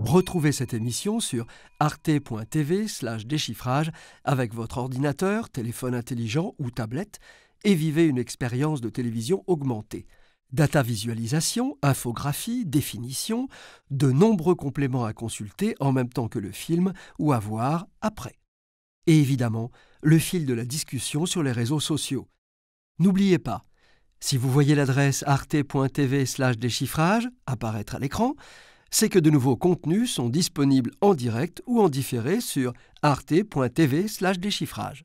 Retrouvez cette émission sur arte.tv/déchiffrage avec votre ordinateur, téléphone intelligent ou tablette et vivez une expérience de télévision augmentée. Data visualisation, infographie, définition, de nombreux compléments à consulter en même temps que le film ou à voir après. Et évidemment, le fil de la discussion sur les réseaux sociaux. N'oubliez pas, si vous voyez l'adresse arte.tv/déchiffrage apparaître à l'écran, c'est que de nouveaux contenus sont disponibles en direct ou en différé sur arte.tv/déchiffrage.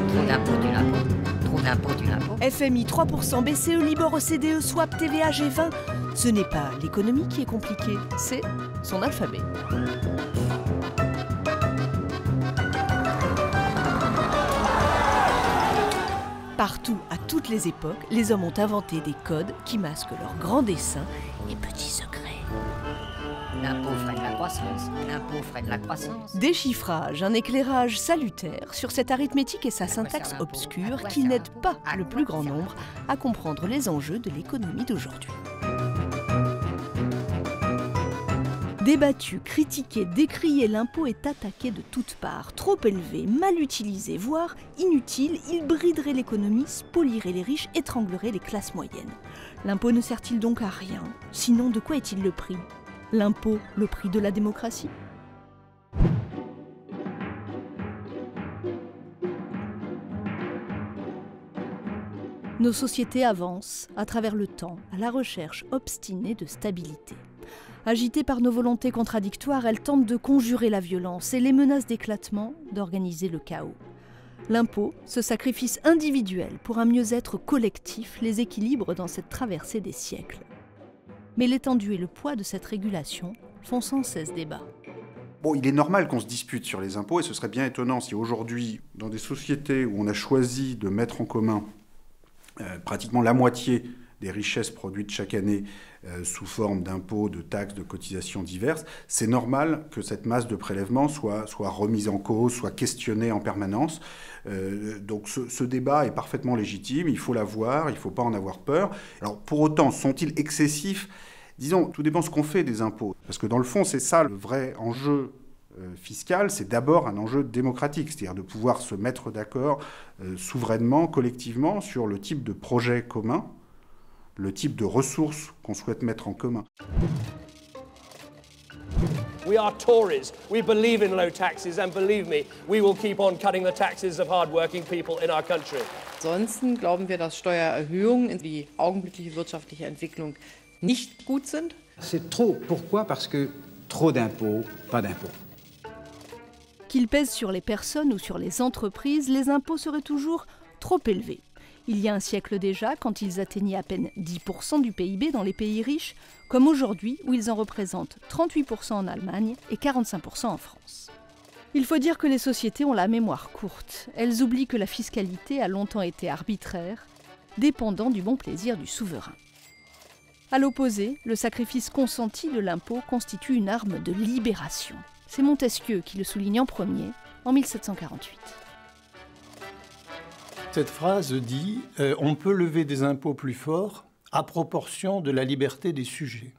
Trop d'impôts, du l'impôt. Trop d'impôts, du l'impôt. FMI 3%, BCE, Libor, OCDE, Swap, TVA, G20. Ce n'est pas l'économie qui est compliquée, c'est son alphabet. Partout, à toutes les époques, les hommes ont inventé des codes qui masquent leurs grands desseins et petits secrets. L'impôt freine la croissance. L'impôt freine la croissance. Déchiffrage, un éclairage salutaire sur cette arithmétique et sa syntaxe obscure qui n'aide pas le plus grand nombre à comprendre les enjeux de l'économie d'aujourd'hui. Débattu, critiqué, décrié, l'impôt est attaqué de toutes parts. Trop élevé, mal utilisé, voire inutile, il briderait l'économie, spolierait les riches, étranglerait les classes moyennes. L'impôt ne sert-il donc à rien? Sinon, de quoi est-il le prix? L'impôt, le prix de la démocratie? Nos sociétés avancent à travers le temps à la recherche obstinée de stabilité. Agitées par nos volontés contradictoires, elles tentent de conjurer la violence et les menaces d'éclatement, d'organiser le chaos. L'impôt, ce sacrifice individuel pour un mieux-être collectif, les équilibre dans cette traversée des siècles. Mais l'étendue et le poids de cette régulation font sans cesse débat. Bon, il est normal qu'on se dispute sur les impôts et ce serait bien étonnant si aujourd'hui, dans des sociétés où on a choisi de mettre en commun pratiquement la moitié des richesses produites chaque année sous forme d'impôts, de taxes, de cotisations diverses, c'est normal que cette masse de prélèvements soit remise en cause, soit questionnée en permanence. Donc ce débat est parfaitement légitime, il faut l'avoir, il ne faut pas en avoir peur. Alors pour autant, sont-ils excessifs? Disons, tout dépend de ce qu'on fait des impôts. Parce que dans le fond, c'est ça le vrai enjeu fiscal, c'est d'abord un enjeu démocratique, c'est-à-dire de pouvoir se mettre d'accord souverainement, collectivement, sur le type de projet commun, le type de ressources qu'on souhaite mettre en commun. We are Tories. We believe in low taxes, and believe me, we will keep on cutting the taxes of hard-working people in our country. Ansonsten glauben wir, dass Steuererhöhungen in die augenblickliche wirtschaftliche Entwicklung nicht gut sind. C'est trop. Pourquoi? Parce que trop d'impôts, pas d'impôts. Qu'ils pèsent sur les personnes ou sur les entreprises, les impôts seraient toujours trop élevés. Il y a un siècle déjà, quand ils atteignaient à peine 10% du PIB dans les pays riches, comme aujourd'hui où ils en représentent 38% en Allemagne et 45% en France. Il faut dire que les sociétés ont la mémoire courte. Elles oublient que la fiscalité a longtemps été arbitraire, dépendant du bon plaisir du souverain. À l'opposé, le sacrifice consenti de l'impôt constitue une arme de libération. C'est Montesquieu qui le souligne en premier, en 1748. Cette phrase dit « on peut lever des impôts plus forts à proportion de la liberté des sujets ».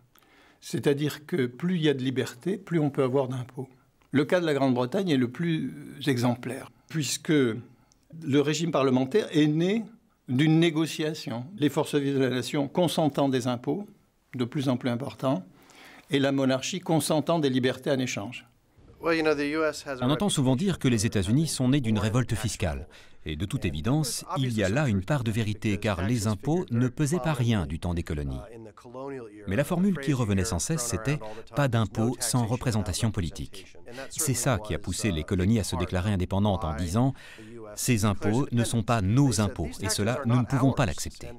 C'est-à-dire que plus il y a de liberté, plus on peut avoir d'impôts. Le cas de la Grande-Bretagne est le plus exemplaire, puisque le régime parlementaire est né d'une négociation. Les forces vives de la nation consentant des impôts, de plus en plus importants, et la monarchie consentant des libertés en échange. On entend souvent dire que les États-Unis sont nés d'une révolte fiscale. Et de toute évidence, il y a là une part de vérité, car les impôts ne pesaient pas rien du temps des colonies. Mais la formule qui revenait sans cesse, c'était « pas d'impôts sans représentation politique ». C'est ça qui a poussé les colonies à se déclarer indépendantes en disant « ces impôts ne sont pas nos impôts, et cela, nous ne pouvons pas l'accepter ».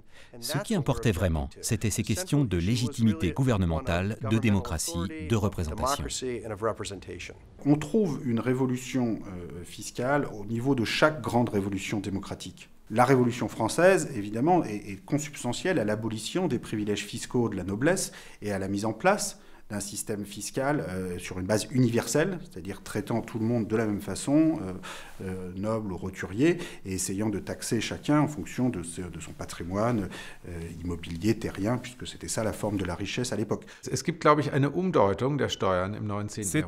Ce qui importait vraiment, c'était ces questions de légitimité gouvernementale, de démocratie, de représentation. On trouve une révolution fiscale au niveau de chaque grande révolution démocratique. La Révolution française, évidemment, est consubstantielle à l'abolition des privilèges fiscaux de la noblesse et à la mise en place d'un système fiscal sur une base universelle, c'est-à-dire traitant tout le monde de la même façon, noble ou roturier, et essayant de taxer chacun en fonction de son patrimoine immobilier, terrien, puisque c'était ça la forme de la richesse à l'époque. C'est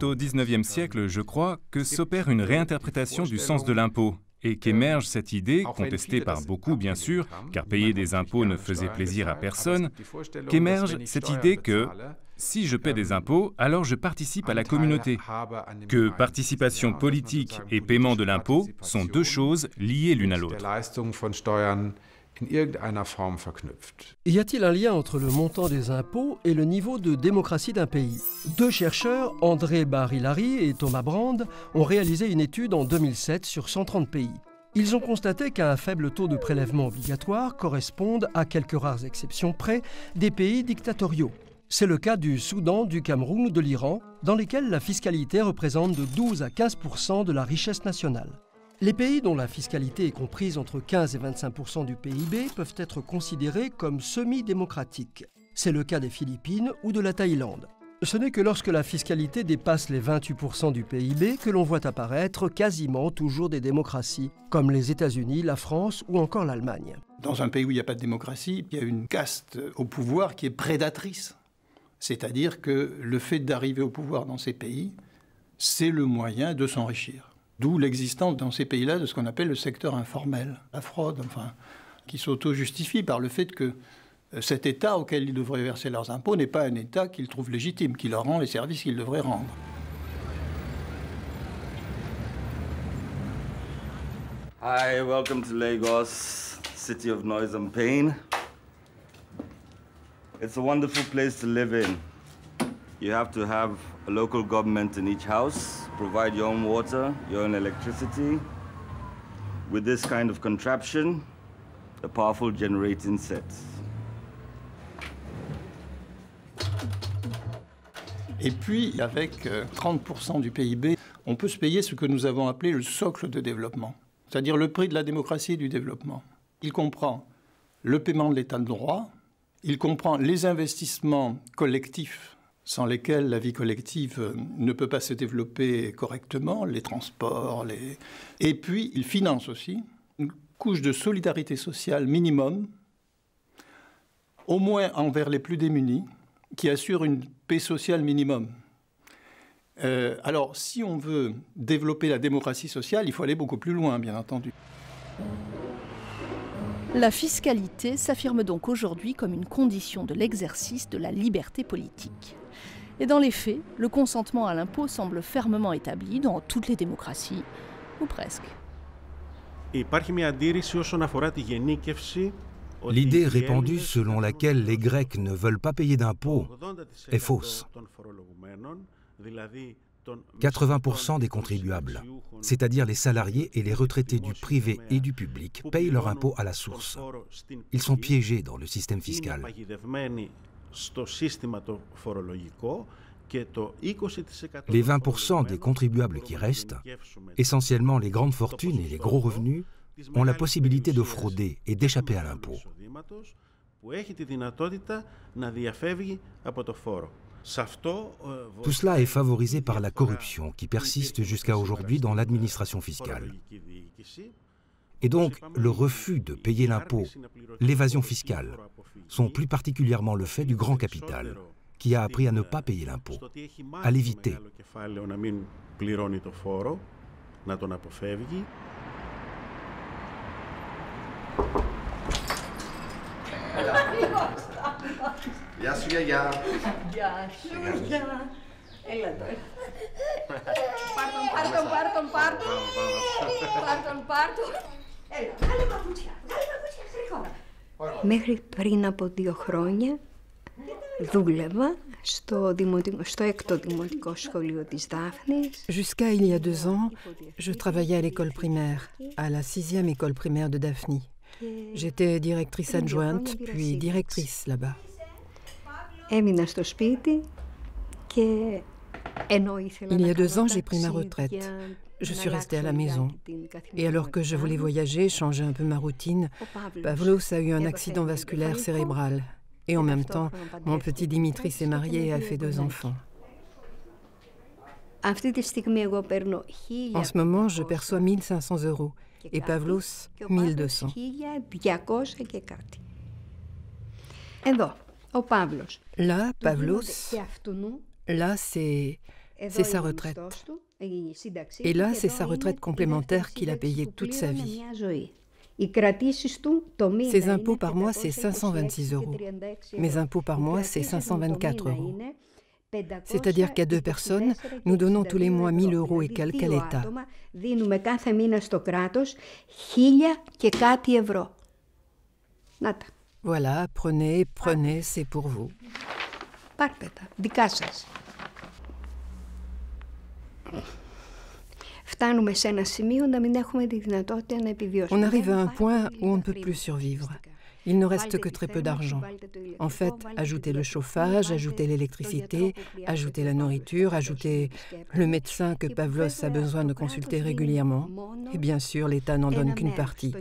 au XIXe siècle, je crois, que s'opère une réinterprétation du sens de l'impôt, et qu'émerge cette idée, contestée par beaucoup bien sûr, car payer des impôts ne faisait plaisir à personne, qu'émerge cette idée que si je paie des impôts, alors je participe à la communauté, que participation politique et paiement de l'impôt sont deux choses liées l'une à l'autre. Y a-t-il un lien entre le montant des impôts et le niveau de démocratie d'un pays? Deux chercheurs, André Barilari et Thomas Brand, ont réalisé une étude en 2007 sur 130 pays. Ils ont constaté qu'un faible taux de prélèvement obligatoire correspond, à quelques rares exceptions près, des pays dictatoriaux. C'est le cas du Soudan, du Cameroun ou de l'Iran, dans lesquels la fiscalité représente de 12 à 15% de la richesse nationale. Les pays dont la fiscalité est comprise entre 15 et 25% du PIB peuvent être considérés comme semi-démocratiques. C'est le cas des Philippines ou de la Thaïlande. Ce n'est que lorsque la fiscalité dépasse les 28% du PIB que l'on voit apparaître quasiment toujours des démocraties, comme les États-Unis, la France ou encore l'Allemagne. Dans un pays où il n'y a pas de démocratie, il y a une caste au pouvoir qui est prédatrice. C'est-à-dire que le fait d'arriver au pouvoir dans ces pays, c'est le moyen de s'enrichir. D'où l'existence dans ces pays-là de ce qu'on appelle le secteur informel, la fraude, qui s'auto-justifie par le fait que cet État auquel ils devraient verser leurs impôts n'est pas un État qu'ils trouvent légitime, qui leur rend les services qu'ils devraient rendre. Hi, welcome to Lagos, city of noise and pain. It's a wonderful place to live in. You have to have a local government in each house, provide your own water, your own electricity. With this kind of contraption, a powerful generating set. Et puis, avec 30% du PIB, on peut se payer ce que nous avons appelé le socle de développement, c'est-à-dire le prix de la démocratie et du développement. Il comprend le paiement de l'état de droit, il comprend les investissements collectifs sans lesquels la vie collective ne peut pas se développer correctement, les transports, et puis il finance aussi une couche de solidarité sociale minimum, au moins envers les plus démunis, qui assure une paix sociale minimum. Alors, si on veut développer la démocratie sociale, il faut aller beaucoup plus loin, bien entendu. La fiscalité s'affirme donc aujourd'hui comme une condition de l'exercice de la liberté politique. Et dans les faits, le consentement à l'impôt semble fermement établi dans toutes les démocraties, ou presque. L'idée répandue selon laquelle les Grecs ne veulent pas payer d'impôts est fausse. 80% des contribuables, c'est-à-dire les salariés et les retraités du privé et du public, payent leur impôt à la source. Ils sont piégés dans le système fiscal. Les 20% des contribuables qui restent, essentiellement les grandes fortunes et les gros revenus, ont la possibilité de frauder et d'échapper à l'impôt. Tout cela est favorisé par la corruption qui persiste jusqu'à aujourd'hui dans l'administration fiscale. Et donc, le refus de payer l'impôt, l'évasion fiscale, sont plus particulièrement le fait du grand capital, qui a appris à ne pas payer l'impôt, à l'éviter. Γεια σου, γιαγιά. Γεια σου, γεια. Έλα τώρα. Πάρ' τον. Έλα, βγάλε παπούτσια, γρήγορα. Μέχρι πριν από 2 χρόνια δούλευα στο έκτο δημοτικό σχολείο της Δάφνης. Jusqu'à il y a 2 ans, je travaillais à l'école primaire, à la 6e école primaire de Daphne. J'étais directrice adjointe, puis directrice là-bas. Έμεινα στο σπίτι και Il y a 2 ans, j'ai pris ma retraite. Je suis restée à la maison. Et alors que je voulais voyager, changer un peu ma routine, Pavlos a eu un accident vasculaire cérébral. Et en même temps, mon petit Dimitri s'est marié et a fait 2 enfants. En ce moment, je perçois 1 500 € et Pavlos 1 200. Là, Pavlos, là, c'est sa retraite. Et là, c'est sa retraite complémentaire qu'il a payée toute sa vie. Ses impôts par mois, c'est 526 €. Mes impôts par mois, c'est 524 €. C'est-à-dire qu'à 2 personnes, nous donnons tous les mois 1 000 € et quelques à l'État. Voilà, prenez, c'est pour vous. On arrive à un point où on ne peut plus survivre. Il ne reste que très peu d'argent. En fait, ajoutez le chauffage, ajoutez l'électricité, ajoutez la nourriture, ajoutez le médecin que Pavlos a besoin de consulter régulièrement. Et bien sûr, l'État n'en donne qu'une partie.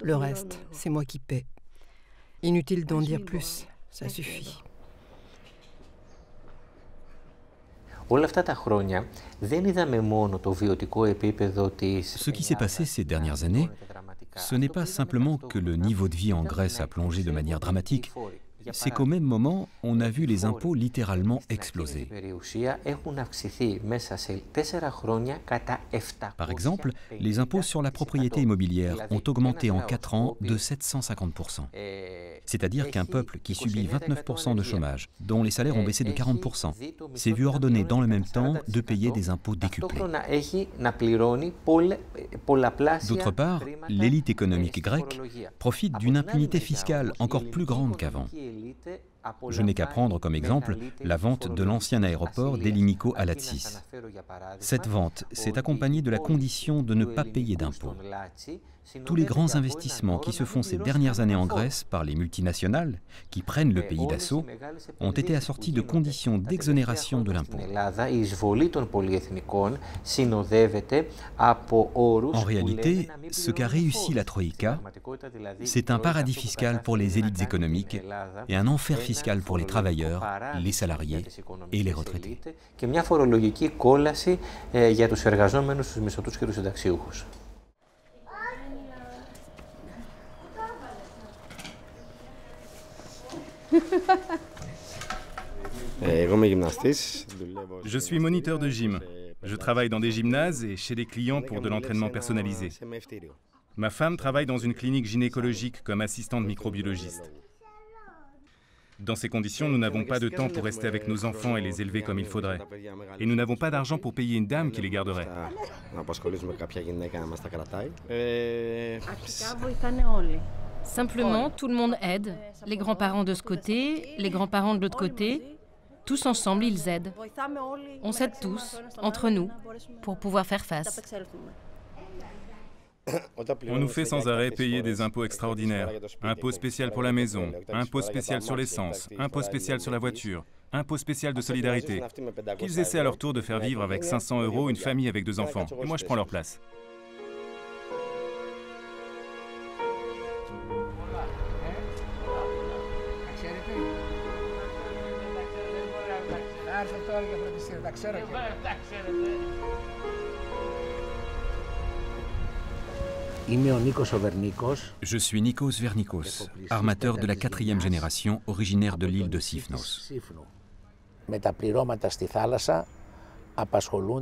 Le reste, c'est moi qui paie. Inutile d'en dire plus, ça suffit. Ce qui s'est passé ces dernières années, ce n'est pas simplement que le niveau de vie en Grèce a plongé de manière dramatique, c'est qu'au même moment, on a vu les impôts littéralement exploser. Par exemple, les impôts sur la propriété immobilière ont augmenté en 4 ans de 750%. C'est-à-dire qu'un peuple qui subit 29% de chômage, dont les salaires ont baissé de 40%, s'est vu ordonner dans le même temps de payer des impôts décuplés. D'autre part, l'élite économique grecque profite d'une impunité fiscale encore plus grande qu'avant. Je n'ai qu'à prendre comme exemple la vente de l'ancien aéroport d'Elliniko à Latsis. Cette vente s'est accompagnée de la condition de ne pas payer d'impôts. Tous les grands investissements qui se font ces dernières années en Grèce par les multinationales, qui prennent le pays d'assaut, ont été assortis de conditions d'exonération de l'impôt. En réalité, ce qu'a réussi la Troïka, c'est un paradis fiscal pour les élites économiques et un enfer fiscal pour les travailleurs, les salariés et les retraités. Je suis moniteur de gym. Je travaille dans des gymnases et chez des clients pour de l'entraînement personnalisé. Ma femme travaille dans une clinique gynécologique comme assistante microbiologiste. Dans ces conditions, nous n'avons pas de temps pour rester avec nos enfants et les élever comme il faudrait. Et nous n'avons pas d'argent pour payer une dame qui les garderait. Simplement, tout le monde aide. Les grands-parents de ce côté, les grands-parents de l'autre côté. Tous ensemble, ils aident. On s'aide tous, entre nous, pour pouvoir faire face. On nous fait sans arrêt payer des impôts extraordinaires. Impôt spécial pour la maison, impôt spécial sur l'essence, impôt spécial sur la voiture, impôt spécial de solidarité. Qu'ils essaient à leur tour de faire vivre avec 500 € une famille avec 2 enfants. Et moi, je prends leur place. Je suis Nikos Vernikos, armateur de la 4e génération, originaire de l'île de Sifnos.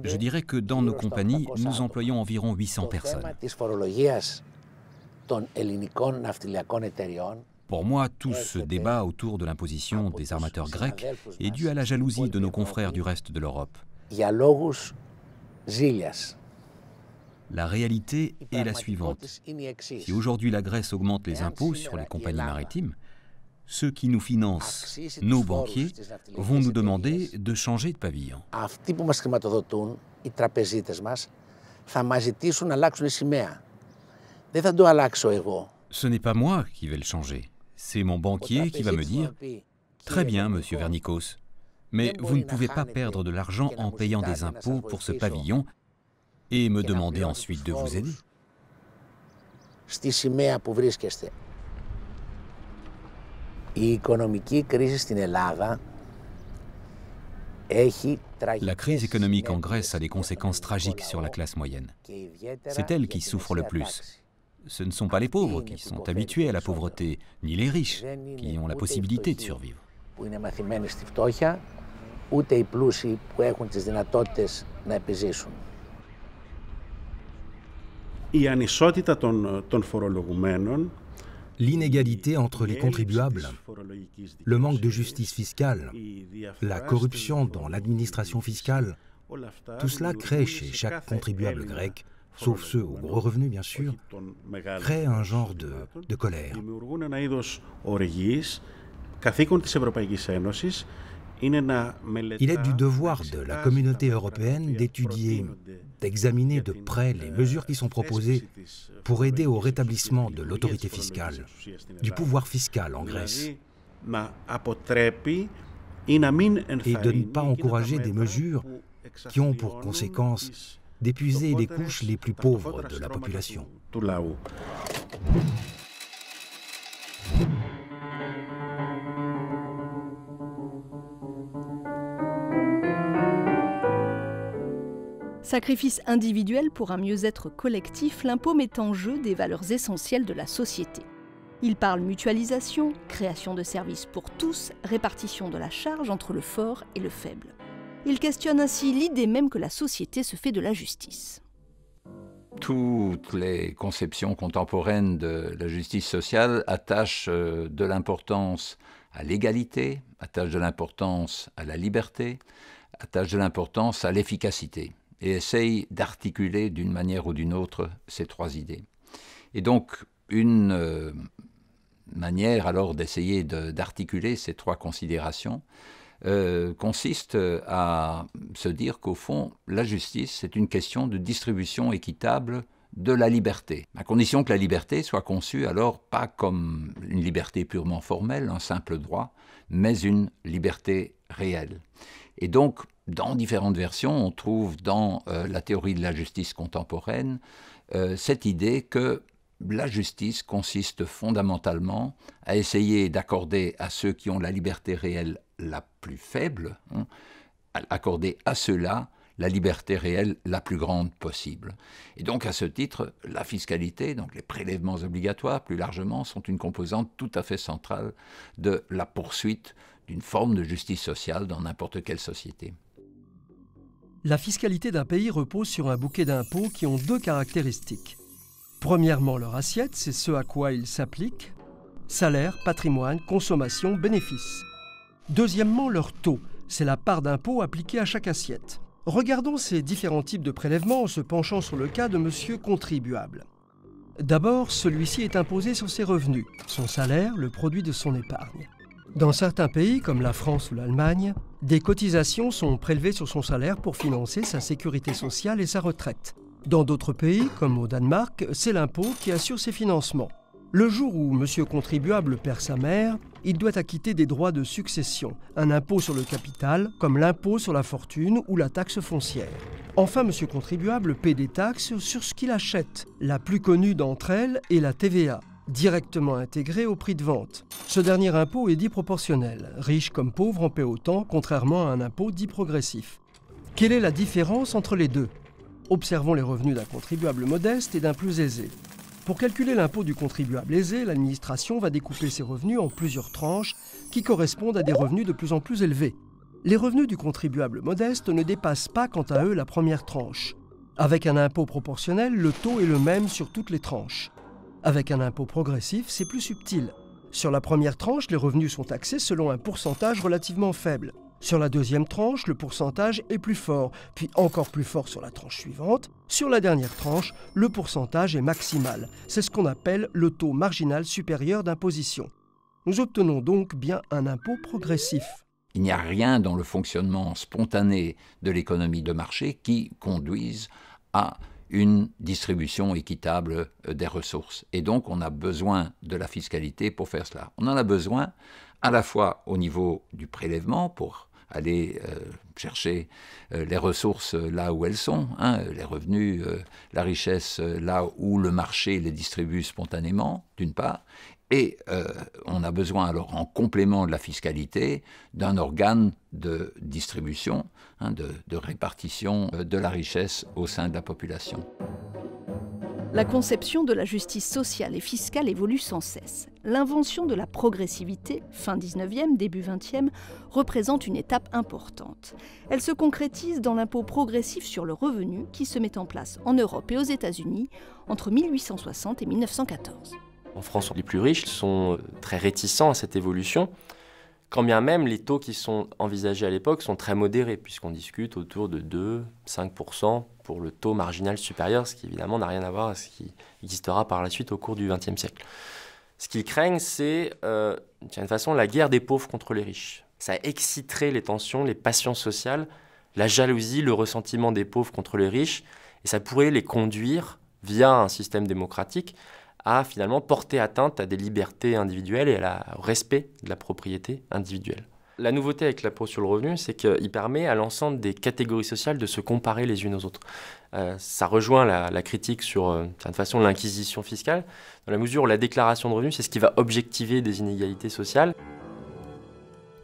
Je dirais que dans nos compagnies, nous employons environ 800 personnes. Pour moi, tout ce débat autour de l'imposition des armateurs grecs est dû à la jalousie de nos confrères du reste de l'Europe. La réalité est la suivante. Si aujourd'hui la Grèce augmente les impôts sur les compagnies maritimes, ceux qui nous financent, nos banquiers, vont nous demander de changer de pavillon. Ce n'est pas moi qui vais le changer. C'est mon banquier qui va me dire « Très bien, monsieur Vernikos, mais vous ne pouvez pas perdre de l'argent en payant des impôts pour ce pavillon et me demander ensuite de vous aider. » La crise économique en Grèce a des conséquences tragiques sur la classe moyenne. C'est elle qui souffre le plus. Ce ne sont pas les pauvres qui sont habitués à la pauvreté, ni les riches qui ont la possibilité de survivre. L'inégalité entre les contribuables, le manque de justice fiscale, la corruption dans l'administration fiscale, tout cela crée chez chaque contribuable grec, sauf ceux aux gros revenus bien sûr, crée un genre de colère. Il est du devoir de la communauté européenne d'étudier, d'examiner de près les mesures qui sont proposées pour aider au rétablissement de l'autorité fiscale, du pouvoir fiscal en Grèce, et de ne pas encourager des mesures qui ont pour conséquence d'épuiser les couches les plus pauvres de la population. Sacrifice individuel pour un mieux-être collectif, l'impôt met en jeu des valeurs essentielles de la société. Il parle mutualisation, création de services pour tous, répartition de la charge entre le fort et le faible. Il questionne ainsi l'idée même que la société se fait de la justice. Toutes les conceptions contemporaines de la justice sociale attachent de l'importance à l'égalité, attachent de l'importance à la liberté, attachent de l'importance à l'efficacité, et essayent d'articuler d'une manière ou d'une autre ces trois idées. Et donc, une manière alors d'essayer d'articuler ces trois considérations consiste à se dire qu'au fond, la justice, c'est une question de distribution équitable de la liberté, à condition que la liberté soit conçue alors pas comme une liberté purement formelle, un simple droit, mais une liberté réelle. Et donc, dans différentes versions, on trouve dans la théorie de la justice contemporaine cette idée que la justice consiste fondamentalement à essayer d'accorder à ceux qui ont la liberté réelle la plus faible, accorder à ceux-là la liberté réelle la plus grande possible. Et donc, à ce titre, la fiscalité, donc les prélèvements obligatoires, plus largement, sont une composante tout à fait centrale de la poursuite d'une forme de justice sociale dans n'importe quelle société. La fiscalité d'un pays repose sur un bouquet d'impôts qui ont deux caractéristiques. Premièrement, leur assiette, c'est ce à quoi ils s'appliquent: salaire, patrimoine, consommation, bénéfices. Deuxièmement, leur taux, c'est la part d'impôt appliquée à chaque assiette. Regardons ces différents types de prélèvements en se penchant sur le cas de monsieur contribuable. D'abord, celui-ci est imposé sur ses revenus, son salaire, le produit de son épargne. Dans certains pays, comme la France ou l'Allemagne, des cotisations sont prélevées sur son salaire pour financer sa sécurité sociale et sa retraite. Dans d'autres pays, comme au Danemark, c'est l'impôt qui assure ses financements. Le jour où monsieur contribuable perd sa mère, il doit acquitter des droits de succession, un impôt sur le capital, comme l'impôt sur la fortune ou la taxe foncière. Enfin, monsieur contribuable paie des taxes sur ce qu'il achète. La plus connue d'entre elles est la TVA, directement intégrée au prix de vente. Ce dernier impôt est dit proportionnel. Riches comme pauvres en paient autant, contrairement à un impôt dit progressif. Quelle est la différence entre les deux ? Observons les revenus d'un contribuable modeste et d'un plus aisé. Pour calculer l'impôt du contribuable aisé, l'administration va découper ses revenus en plusieurs tranches qui correspondent à des revenus de plus en plus élevés. Les revenus du contribuable modeste ne dépassent pas quant à eux la première tranche. Avec un impôt proportionnel, le taux est le même sur toutes les tranches. Avec un impôt progressif, c'est plus subtil. Sur la première tranche, les revenus sont taxés selon un pourcentage relativement faible. Sur la deuxième tranche, le pourcentage est plus fort, puis encore plus fort sur la tranche suivante. Sur la dernière tranche, le pourcentage est maximal. C'est ce qu'on appelle le taux marginal supérieur d'imposition. Nous obtenons donc bien un impôt progressif. Il n'y a rien dans le fonctionnement spontané de l'économie de marché qui conduise à une distribution équitable des ressources. Et donc, on a besoin de la fiscalité pour faire cela. On en a besoin à la fois au niveau du prélèvement pour aller chercher les ressources là où elles sont, les revenus, la richesse là où le marché les distribue spontanément, d'une part, et on a besoin alors en complément de la fiscalité d'un organe de distribution, de répartition de la richesse au sein de la population. La conception de la justice sociale et fiscale évolue sans cesse. L'invention de la progressivité, fin 19e, début 20e, représente une étape importante. Elle se concrétise dans l'impôt progressif sur le revenu qui se met en place en Europe et aux États-Unis entre 1860 et 1914. En France, les plus riches sont très réticents à cette évolution, quand bien même les taux qui sont envisagés à l'époque sont très modérés, puisqu'on discute autour de 2-5% pour le taux marginal supérieur, ce qui évidemment n'a rien à voir avec ce qui existera par la suite au cours du XXe siècle. Ce qu'ils craignent, c'est, d'une certaine façon, la guerre des pauvres contre les riches. Ça exciterait les tensions, les passions sociales, la jalousie, le ressentiment des pauvres contre les riches, et ça pourrait les conduire, via un système démocratique, à finalement porter atteinte à des libertés individuelles et au respect de la propriété individuelle. La nouveauté avec l'impôt sur le revenu, c'est qu'il permet à l'ensemble des catégories sociales de se comparer les unes aux autres. Ça rejoint la critique sur, de toute façon, l'inquisition fiscale, dans la mesure où la déclaration de revenus, c'est ce qui va objectiver des inégalités sociales.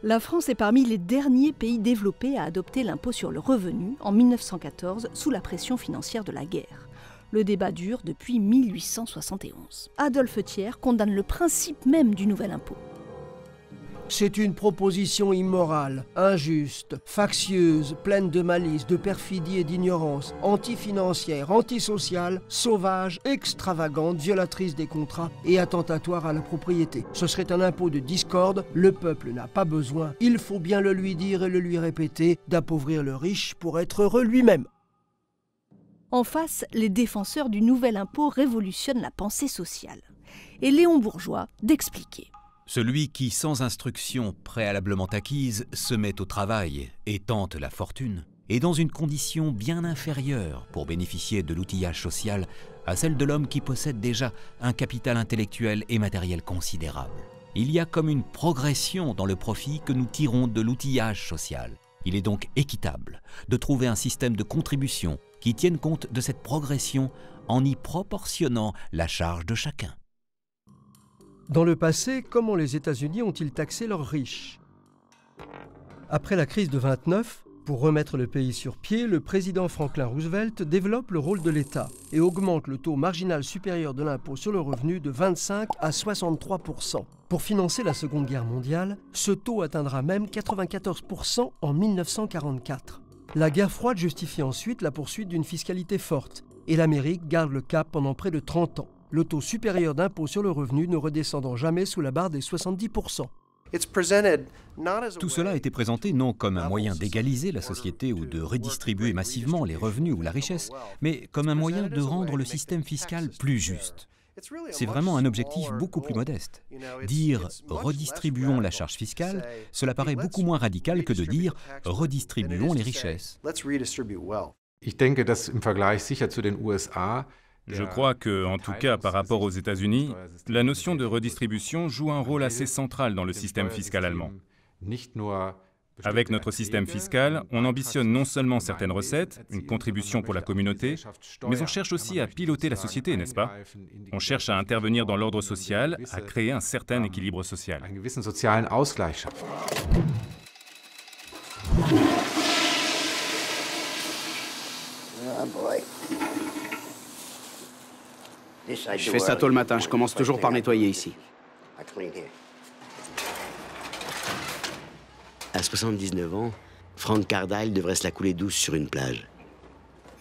La France est parmi les derniers pays développés à adopter l'impôt sur le revenu en 1914 sous la pression financière de la guerre. Le débat dure depuis 1871. Adolphe Thiers condamne le principe même du nouvel impôt. C'est une proposition immorale, injuste, factieuse, pleine de malice, de perfidie et d'ignorance, anti-financière, antisociale, sauvage, extravagante, violatrice des contrats et attentatoire à la propriété. Ce serait un impôt de discorde, le peuple n'a pas besoin, il faut bien le lui dire et le lui répéter, d'appauvrir le riche pour être heureux lui-même. En face, les défenseurs du nouvel impôt révolutionnent la pensée sociale. Et Léon Bourgeois d'expliquer. Celui qui, sans instruction préalablement acquise, se met au travail et tente la fortune, est dans une condition bien inférieure pour bénéficier de l'outillage social à celle de l'homme qui possède déjà un capital intellectuel et matériel considérable. Il y a comme une progression dans le profit que nous tirons de l'outillage social. Il est donc équitable de trouver un système de contribution qui tienne compte de cette progression en y proportionnant la charge de chacun. Dans le passé, comment les États-Unis ont-ils taxé leurs riches? Après la crise de 29, pour remettre le pays sur pied, le président Franklin Roosevelt développe le rôle de l'État et augmente le taux marginal supérieur de l'impôt sur le revenu de 25 à 63%. Pour financer la Seconde Guerre mondiale, ce taux atteindra même 94% en 1944. La guerre froide justifie ensuite la poursuite d'une fiscalité forte et l'Amérique garde le cap pendant près de 30 ans. Le taux supérieur d'impôt sur le revenu ne redescendant jamais sous la barre des 70%. Tout cela a été présenté non comme un moyen d'égaliser la société ou de redistribuer massivement les revenus ou la richesse, mais comme un moyen de rendre le système fiscal plus juste. C'est vraiment un objectif beaucoup plus modeste. Dire « redistribuons la charge fiscale », cela paraît beaucoup moins radical que de dire « redistribuons les richesses ». Je crois que, en tout cas par rapport aux États-Unis, la notion de redistribution joue un rôle assez central dans le système fiscal allemand. Avec notre système fiscal, on ambitionne non seulement certaines recettes, une contribution pour la communauté, mais on cherche aussi à piloter la société, n'est-ce pas? On cherche à intervenir dans l'ordre social, à créer un certain équilibre social. Je fais ça tôt le matin, je commence toujours par nettoyer ici. À 79 ans, Frank Cardile devrait se la couler douce sur une plage.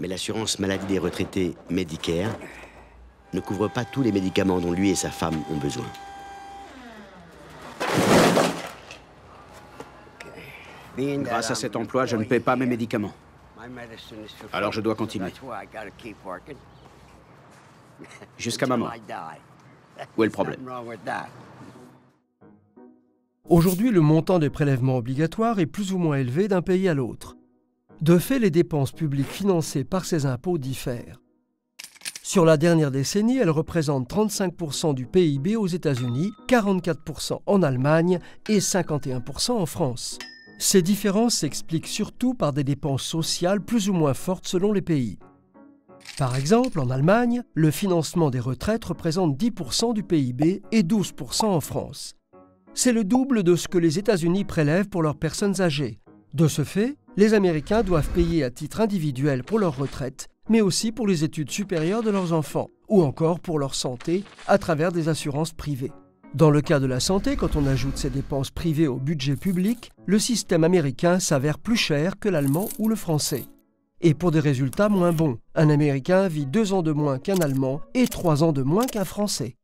Mais l'assurance maladie des retraités Medicare ne couvre pas tous les médicaments dont lui et sa femme ont besoin. Grâce à cet emploi, je ne paie pas mes médicaments. Alors je dois continuer. Jusqu'à ma mort. Où est le problème? Aujourd'hui, le montant des prélèvements obligatoires est plus ou moins élevé d'un pays à l'autre. De fait, les dépenses publiques financées par ces impôts diffèrent. Sur la dernière décennie, elles représentent 35% du PIB aux États-Unis, 44% en Allemagne et 51% en France. Ces différences s'expliquent surtout par des dépenses sociales plus ou moins fortes selon les pays. Par exemple, en Allemagne, le financement des retraites représente 10% du PIB et 12% en France. C'est le double de ce que les États-Unis prélèvent pour leurs personnes âgées. De ce fait, les Américains doivent payer à titre individuel pour leur retraite, mais aussi pour les études supérieures de leurs enfants, ou encore pour leur santé à travers des assurances privées. Dans le cas de la santé, quand on ajoute ces dépenses privées au budget public, le système américain s'avère plus cher que l'allemand ou le français. Et pour des résultats moins bons, un Américain vit 2 ans de moins qu'un Allemand et 3 ans de moins qu'un Français.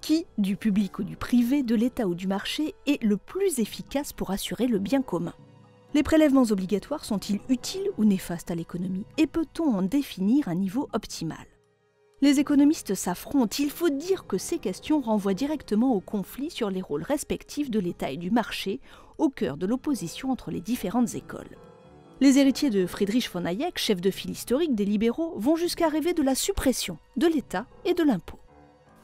Qui, du public ou du privé, de l'État ou du marché, est le plus efficace pour assurer le bien commun? Les prélèvements obligatoires sont-ils utiles ou néfastes à l'économie? Et peut-on en définir un niveau optimal? Les économistes s'affrontent. Il faut dire que ces questions renvoient directement au conflit sur les rôles respectifs de l'État et du marché, au cœur de l'opposition entre les différentes écoles. Les héritiers de Friedrich von Hayek, chef de file historique des libéraux, vont jusqu'à rêver de la suppression de l'État et de l'impôt.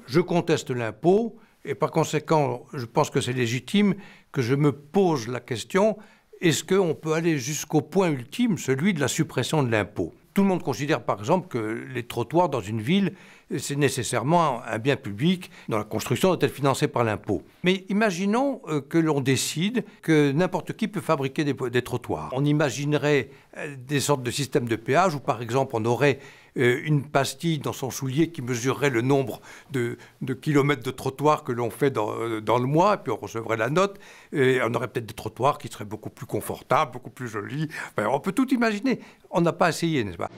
Je conteste l'impôt et par conséquent, je pense que c'est légitime que je me pose la question, est-ce qu'on peut aller jusqu'au point ultime, celui de la suppression de l'impôt? Tout le monde considère par exemple que les trottoirs dans une ville, c'est nécessairement un bien public dont la construction doit être financée par l'impôt. Mais imaginons que l'on décide que n'importe qui peut fabriquer des trottoirs. On imaginerait des sortes de systèmes de péage où par exemple on aurait une pastille dans son soulier qui mesurerait le nombre de kilomètres de trottoirs que l'on fait dans le mois, et puis on recevrait la note, et on aurait peut-être des trottoirs qui seraient beaucoup plus confortables, beaucoup plus jolis. Enfin, on peut tout imaginer. On n'a pas essayé, n'est-ce pas ?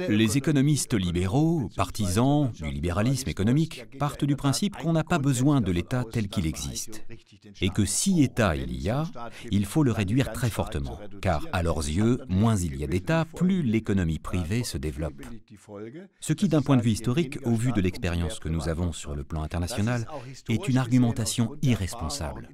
Les économistes libéraux, partisans du libéralisme économique, partent du principe qu'on n'a pas besoin de l'État tel qu'il existe. Et que si État il y a, il faut le réduire très fortement. Car à leurs yeux, moins il y a d'État, plus l'économie privée se développe. Ce qui, d'un point de vue historique, au vu de l'expérience que nous avons sur le plan international, est une argumentation irresponsable.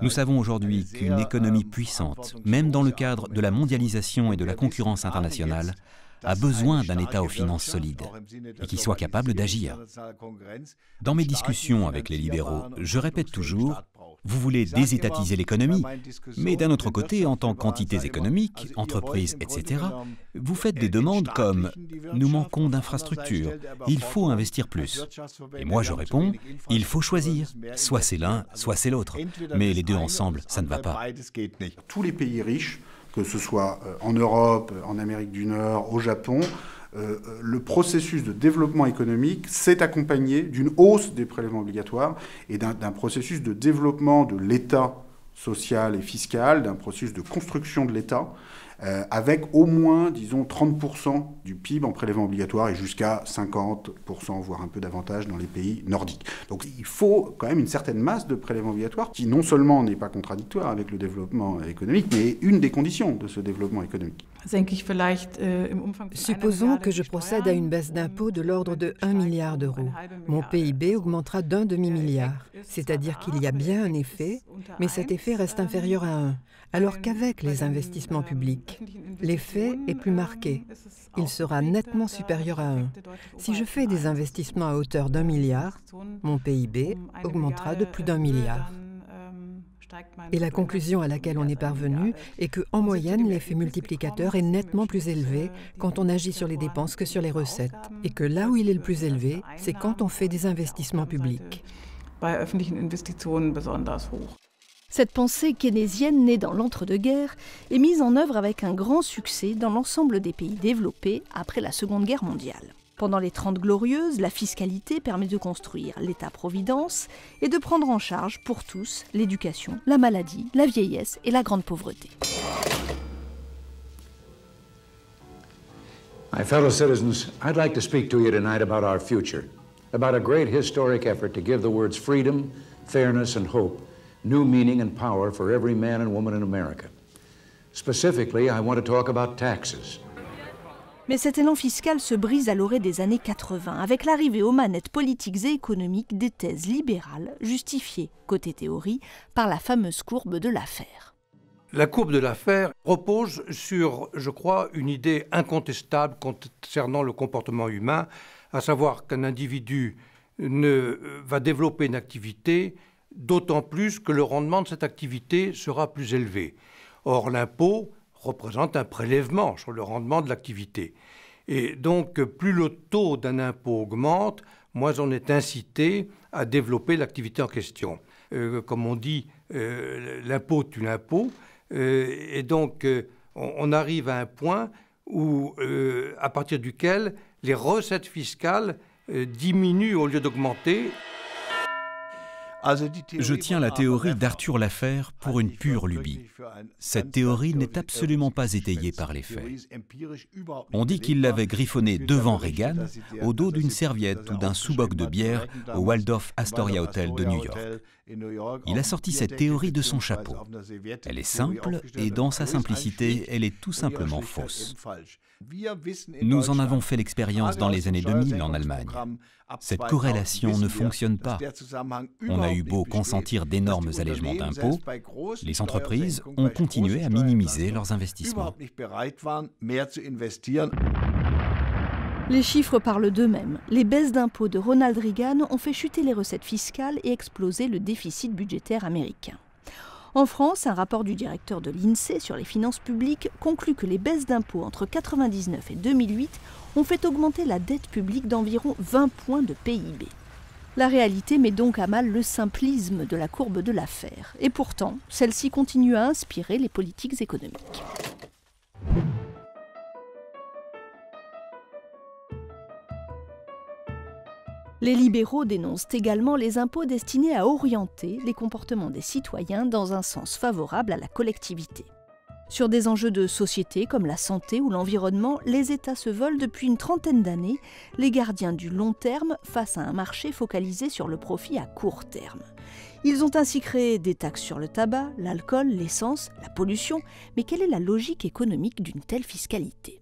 Nous savons aujourd'hui qu'une économie puissante, même dans le cadre de la mondialisation et de la concurrence internationale, a besoin d'un État aux finances solides et qui soit capable d'agir. Dans mes discussions avec les libéraux, je répète toujours, vous voulez désétatiser l'économie, mais d'un autre côté, en tant qu'entités économiques, entreprises, etc., vous faites des demandes comme « nous manquons d'infrastructures, il faut investir plus ». Et moi je réponds « il faut choisir, soit c'est l'un, soit c'est l'autre, mais les deux ensemble, ça ne va pas ». Tous les pays riches, que ce soit en Europe, en Amérique du Nord, au Japon, le processus de développement économique s'est accompagné d'une hausse des prélèvements obligatoires et d'un processus de développement de l'État social et fiscal, d'un processus de construction de l'État, avec au moins, disons, 30% du PIB en prélèvement obligatoire et jusqu'à 50%, voire un peu davantage dans les pays nordiques. Donc il faut quand même une certaine masse de prélèvements obligatoires qui non seulement n'est pas contradictoire avec le développement économique, mais est une des conditions de ce développement économique. Supposons que je procède à une baisse d'impôts de l'ordre de 1 milliard d'euros. Mon PIB augmentera d'1 demi-milliard, c'est-à-dire qu'il y a bien un effet, mais cet effet reste inférieur à 1. Alors qu'avec les investissements publics, l'effet est plus marqué. Il sera nettement supérieur à 1. Si je fais des investissements à hauteur d'1 milliard, mon PIB augmentera de plus d'1 milliard. Et la conclusion à laquelle on est parvenu est qu'en moyenne, l'effet multiplicateur est nettement plus élevé quand on agit sur les dépenses que sur les recettes. Et que là où il est le plus élevé, c'est quand on fait des investissements publics. Cette pensée keynésienne née dans l'entre-deux-guerres est mise en œuvre avec un grand succès dans l'ensemble des pays développés après la Seconde Guerre mondiale. Pendant les 30 Glorieuses, la fiscalité permet de construire l'État-providence et de prendre en charge pour tous l'éducation, la maladie, la vieillesse et la grande pauvreté. My fellow citizens, I'd like to speak to you tonight about our future, about a great historic effort to give the words freedom, fairness, and hope new meaning and power for every man and woman in America. Specifically, I want to talk about taxes. Mais cet élan fiscal se brise à l'orée des années 80, avec l'arrivée aux manettes politiques et économiques des thèses libérales, justifiées, côté théorie, par la fameuse courbe de Laffer. La courbe de Laffer repose sur, je crois, une idée incontestable concernant le comportement humain, à savoir qu'un individu va développer une activité, d'autant plus que le rendement de cette activité sera plus élevé. Or, l'impôt représente un prélèvement sur le rendement de l'activité. Et donc, plus le taux d'un impôt augmente, moins on est incité à développer l'activité en question. Comme on dit, l'impôt tue l'impôt. Et donc, on arrive à un point où, à partir duquel les recettes fiscales diminuent au lieu d'augmenter. Je tiens la théorie d'Arthur Laffer pour une pure lubie. Cette théorie n'est absolument pas étayée par les faits. On dit qu'il l'avait griffonnée devant Reagan, au dos d'une serviette ou d'un sous-boc de bière au Waldorf Astoria Hotel de New York. Il a sorti cette théorie de son chapeau. Elle est simple et dans sa simplicité, elle est tout simplement fausse. Nous en avons fait l'expérience dans les années 2000 en Allemagne. Cette corrélation ne fonctionne pas. On a eu beau consentir d'énormes allègements d'impôts, les entreprises ont continué à minimiser leurs investissements. Les chiffres parlent d'eux-mêmes. Les baisses d'impôts de Ronald Reagan ont fait chuter les recettes fiscales et exploser le déficit budgétaire américain. En France, un rapport du directeur de l'INSEE sur les finances publiques conclut que les baisses d'impôts entre 1999 et 2008 ont fait augmenter la dette publique d'environ 20 points de PIB. La réalité met donc à mal le simplisme de la courbe de Laffer. Et pourtant, celle-ci continue à inspirer les politiques économiques. Les libéraux dénoncent également les impôts destinés à orienter les comportements des citoyens dans un sens favorable à la collectivité. Sur des enjeux de société comme la santé ou l'environnement, les États se veulent depuis une trentaine d'années les gardiens du long terme face à un marché focalisé sur le profit à court terme. Ils ont ainsi créé des taxes sur le tabac, l'alcool, l'essence, la pollution, mais quelle est la logique économique d'une telle fiscalité ?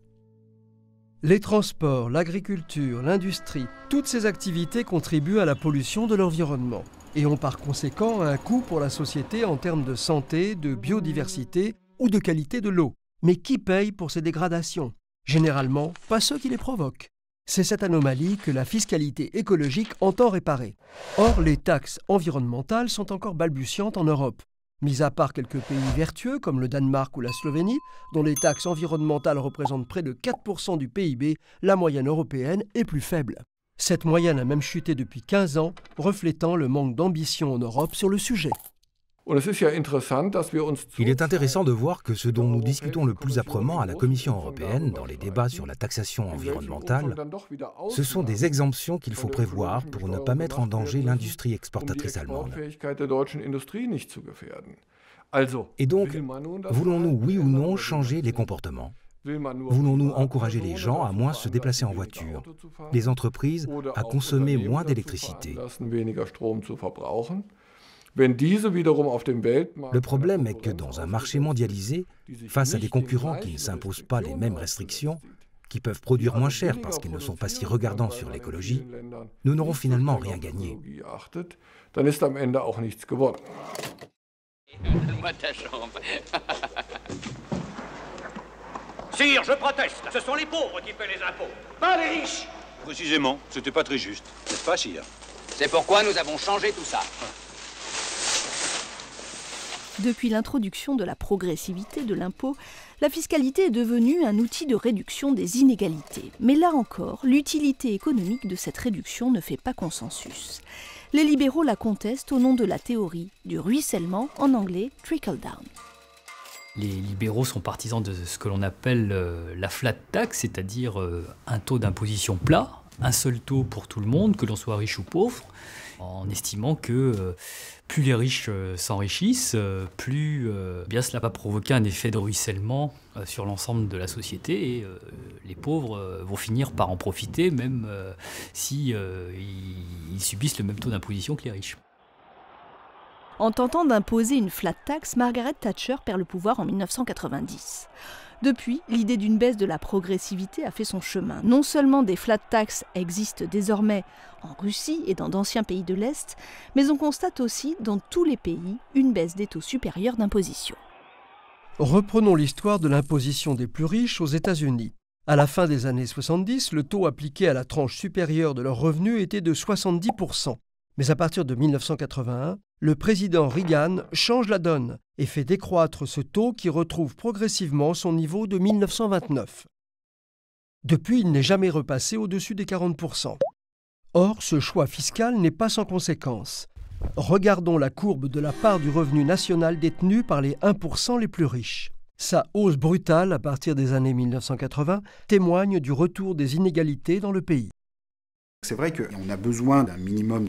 Les transports, l'agriculture, l'industrie, toutes ces activités contribuent à la pollution de l'environnement et ont par conséquent un coût pour la société en termes de santé, de biodiversité ou de qualité de l'eau. Mais qui paye pour ces dégradations ? Généralement, pas ceux qui les provoquent. C'est cette anomalie que la fiscalité écologique entend réparer. Or, les taxes environnementales sont encore balbutiantes en Europe. Mis à part quelques pays vertueux comme le Danemark ou la Slovénie, dont les taxes environnementales représentent près de 4% du PIB, la moyenne européenne est plus faible. Cette moyenne a même chuté depuis 15 ans, reflétant le manque d'ambition en Europe sur le sujet. Il est intéressant de voir que ce dont nous discutons le plus âprement à la Commission européenne dans les débats sur la taxation environnementale, ce sont des exemptions qu'il faut prévoir pour ne pas mettre en danger l'industrie exportatrice allemande. Et donc, voulons-nous oui ou non changer les comportements ? Voulons-nous encourager les gens à moins se déplacer en voiture, les entreprises à consommer moins d'électricité ? Le problème est que dans un marché mondialisé, face à des concurrents qui ne s'imposent pas les mêmes restrictions, qui peuvent produire moins cher parce qu'ils ne sont pas si regardants sur l'écologie, nous n'aurons finalement rien gagné. Donne-moi ta chambre. Sire, je proteste. Ce sont les pauvres qui paient les impôts, pas les riches. Précisément, c'était pas très juste. N'est-ce pas, sire? C'est pourquoi nous avons changé tout ça. Depuis l'introduction de la progressivité de l'impôt, la fiscalité est devenue un outil de réduction des inégalités. Mais là encore, l'utilité économique de cette réduction ne fait pas consensus. Les libéraux la contestent au nom de la théorie du ruissellement, en anglais « trickle-down ». Les libéraux sont partisans de ce que l'on appelle la flat tax, c'est-à-dire un taux d'imposition plat, un seul taux pour tout le monde, que l'on soit riche ou pauvre, en estimant que plus les riches s'enrichissent, plus bien cela va provoquer un effet de ruissellement sur l'ensemble de la société et les pauvres vont finir par en profiter, même si ils subissent le même taux d'imposition que les riches. En tentant d'imposer une flat tax, Margaret Thatcher perd le pouvoir en 1990. Depuis, l'idée d'une baisse de la progressivité a fait son chemin. Non seulement des flat tax existent désormais en Russie et dans d'anciens pays de l'Est, mais on constate aussi dans tous les pays une baisse des taux supérieurs d'imposition. Reprenons l'histoire de l'imposition des plus riches aux États-Unis. À la fin des années 70, le taux appliqué à la tranche supérieure de leurs revenus était de 70%. Mais à partir de 1981, le président Reagan change la donne et fait décroître ce taux qui retrouve progressivement son niveau de 1929. Depuis, il n'est jamais repassé au-dessus des 40%. Or, ce choix fiscal n'est pas sans conséquences. Regardons la courbe de la part du revenu national détenu par les 1% les plus riches. Sa hausse brutale à partir des années 1980 témoigne du retour des inégalités dans le pays. C'est vrai qu'on a besoin d'un minimum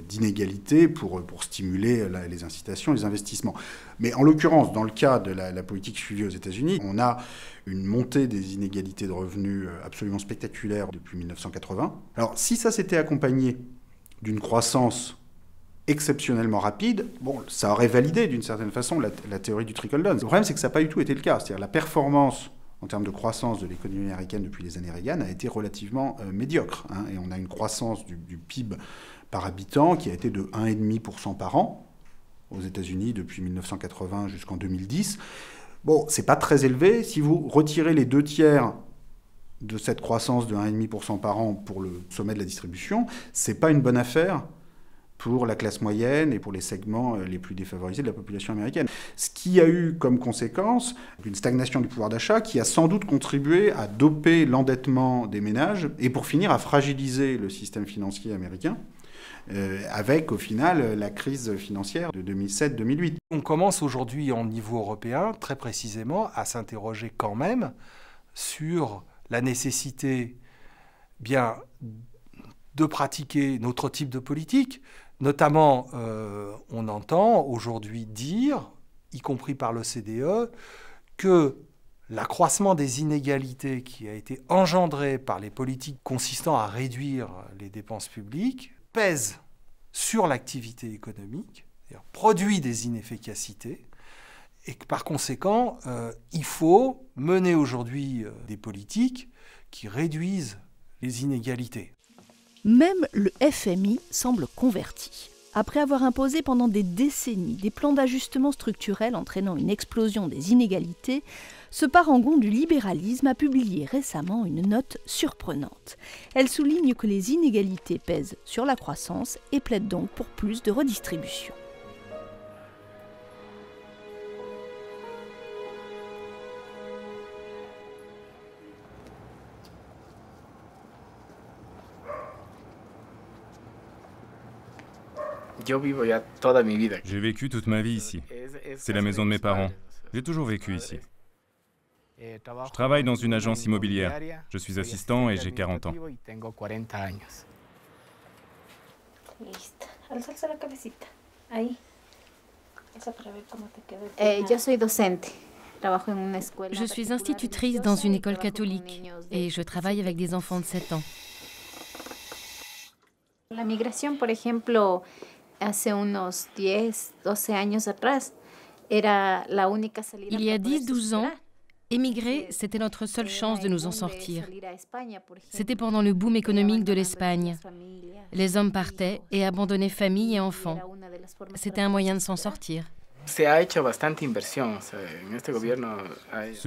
d'inégalités pour stimuler les incitations, les investissements. Mais en l'occurrence, dans le cas de la politique suivie aux États-Unis, on a une montée des inégalités de revenus absolument spectaculaire depuis 1980. Alors, si ça s'était accompagné d'une croissance exceptionnellement rapide, bon, ça aurait validé d'une certaine façon la théorie du trickle-down. Le problème, c'est que ça n'a pas du tout été le cas. C'est-à-dire la performance en termes de croissance de l'économie américaine depuis les années Reagan a été relativement médiocre. Et on a une croissance du PIB par habitant qui a été de 1,5% par an aux États-Unis depuis 1980 jusqu'en 2010. Bon, c'est pas très élevé. Si vous retirez les 2/3 de cette croissance de 1,5% par an pour le sommet de la distribution, c'est pas une bonne affaire pour la classe moyenne et pour les segments les plus défavorisés de la population américaine. Ce qui a eu comme conséquence une stagnation du pouvoir d'achat qui a sans doute contribué à doper l'endettement des ménages et pour finir à fragiliser le système financier américain, avec au final la crise financière de 2007-2008. On commence aujourd'hui au niveau européen, très précisément, à s'interroger quand même sur la nécessité bien de pratiquer notre type de politique. Notamment, on entend aujourd'hui dire, y compris par l'OCDE, que l'accroissement des inégalités qui a été engendré par les politiques consistant à réduire les dépenses publiques pèse sur l'activité économique, c'est-à-dire produit des inefficacités, et que par conséquent, il faut mener aujourd'hui des politiques qui réduisent les inégalités. Même le FMI semble converti. Après avoir imposé pendant des décennies des plans d'ajustement structurel entraînant une explosion des inégalités, ce parangon du libéralisme a publié récemment une note surprenante. Elle souligne que les inégalités pèsent sur la croissance et plaide donc pour plus de redistribution. J'ai vécu toute ma vie ici. C'est la maison de mes parents. J'ai toujours vécu ici. Je travaille dans une agence immobilière. Je suis assistant et j'ai 40 ans. Je suis institutrice dans une école catholique et je travaille avec des enfants de 7 ans. La migración, por ejemplo, hace unos 10, 12 años atrás, era la única salida. Il y a 10-12 ans, émigrer, c'était notre seule chance de nous en sortir. C'était pendant le boom économique de l'Espagne. Les hommes partaient et abandonnaient famille et enfants. C'était un moyen de s'en sortir. Ce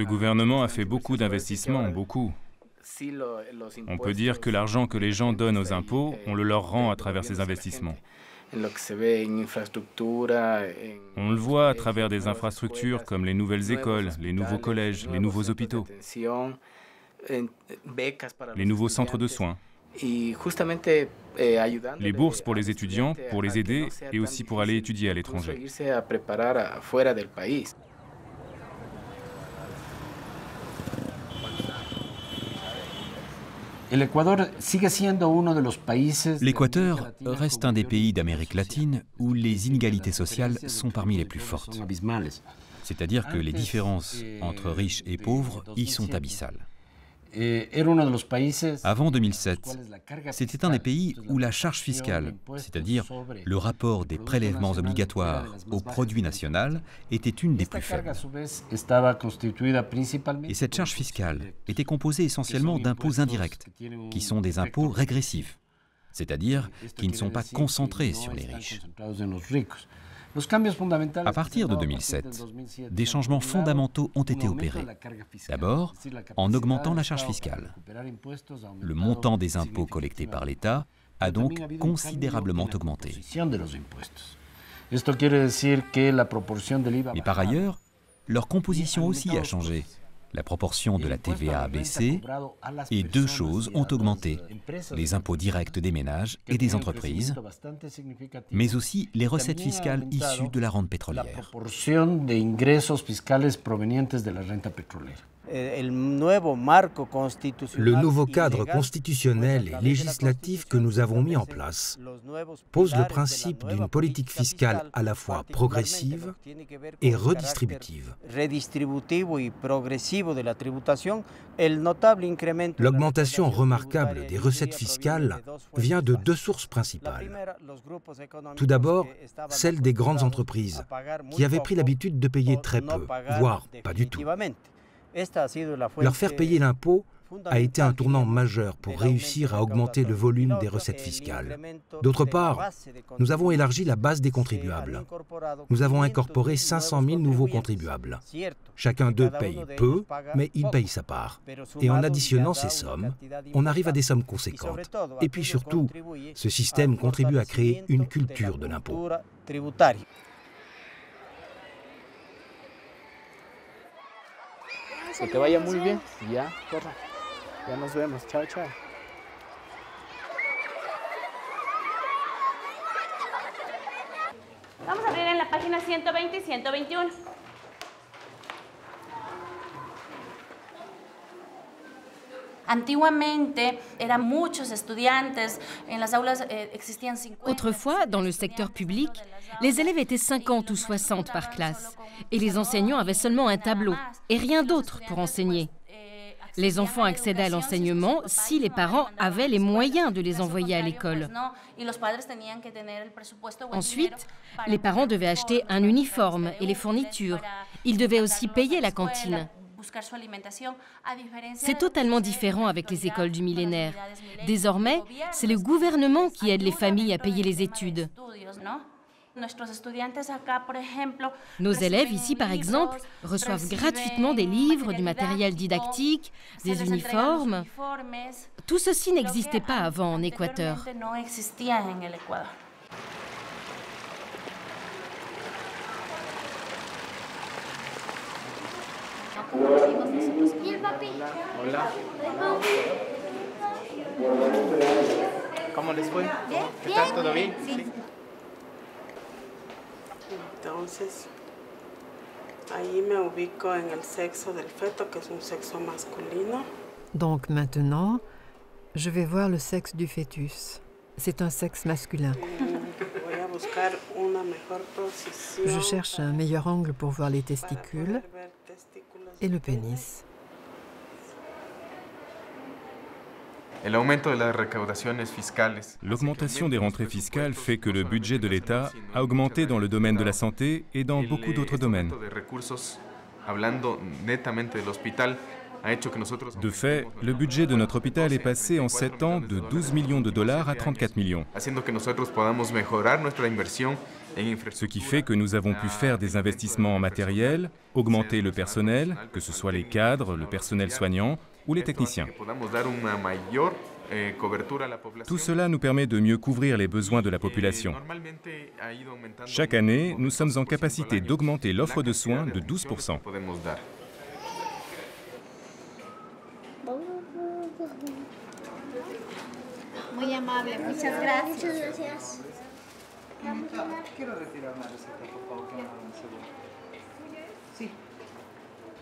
gouvernement a fait beaucoup d'investissements, beaucoup. On peut dire que l'argent que les gens donnent aux impôts, on le leur rend à travers ces investissements. On le voit à travers des infrastructures comme les nouvelles écoles, les nouveaux collèges, les nouveaux hôpitaux, les nouveaux centres de soins, les bourses pour les étudiants, pour les aider et aussi pour aller étudier à l'étranger. L'Équateur reste un des pays d'Amérique latine où les inégalités sociales sont parmi les plus fortes. C'est-à-dire que les différences entre riches et pauvres y sont abyssales. Avant 2007, c'était un des pays où la charge fiscale, c'est-à-dire le rapport des prélèvements obligatoires au produit national, était une des plus faibles. Et cette charge fiscale était composée essentiellement d'impôts indirects, qui sont des impôts régressifs, c'est-à-dire qui ne sont pas concentrés sur les riches. À partir de 2007, des changements fondamentaux ont été opérés. D'abord, en augmentant la charge fiscale. Le montant des impôts collectés par l'État a donc considérablement augmenté. Mais par ailleurs, leur composition aussi a changé. La proportion de la TVA a baissé et deux choses ont augmenté, les impôts directs des ménages et des entreprises, mais aussi les recettes fiscales issues de la rente pétrolière. Le nouveau cadre constitutionnel et législatif que nous avons mis en place pose le principe d'une politique fiscale à la fois progressive et redistributive. L'augmentation remarquable des recettes fiscales vient de deux sources principales. Tout d'abord, celle des grandes entreprises, qui avaient pris l'habitude de payer très peu, voire pas du tout. Leur faire payer l'impôt a été un tournant majeur pour réussir à augmenter le volume des recettes fiscales. D'autre part, nous avons élargi la base des contribuables. Nous avons incorporé 500 000 nouveaux contribuables. Chacun d'eux paye peu, mais il paye sa part. Et en additionnant ces sommes, on arrive à des sommes conséquentes. Et puis surtout, ce système contribue à créer une culture de l'impôt. Que te vaya muy bien. Ya, corra. Ya nos vemos. Chao, chao. Vamos a abrir en la página 120 y 121. Antiguamente, eran muchos estudiantes. En las aulas existían 50. Autrefois, dans le secteur public, les élèves étaient 50 ou 60 par classe. Et les enseignants avaient seulement un tableau et rien d'autre pour enseigner. Les enfants accédaient à l'enseignement si les parents avaient les moyens de les envoyer à l'école. Ensuite, les parents devaient acheter un uniforme et les fournitures. Ils devaient aussi payer la cantine. C'est totalement différent avec les écoles du millénaire. Désormais, c'est le gouvernement qui aide les familles à payer les études. Nos élèves ici, par exemple, reçoivent gratuitement des livres, du matériel didactique, des uniformes. Tout ceci n'existait pas avant en Équateur. Hola. ¿Cómo les fue? ¿Qué tal? ¿Todo bien? Sí. Entonces, ahí me ubico en el sexo del feto, que es un sexo masculino. Donc maintenant, je vais voir le sexe du fœtus. C'est un sexe masculin. Je cherche un meilleur angle pour voir les testicules et le pénis. L'augmentation des rentrées fiscales fait que le budget de l'État a augmenté dans le domaine de la santé et dans beaucoup d'autres domaines. De fait, le budget de notre hôpital est passé en 7 ans de 12 millions de dollars à 34 millions. Ce qui fait que nous avons pu faire des investissements en matériel, augmenter le personnel, que ce soit les cadres, le personnel soignant ou les techniciens. Tout cela nous permet de mieux couvrir les besoins de la population. Chaque année, nous sommes en capacité d'augmenter l'offre de soins de 12%. Muy amable, muchas gracias.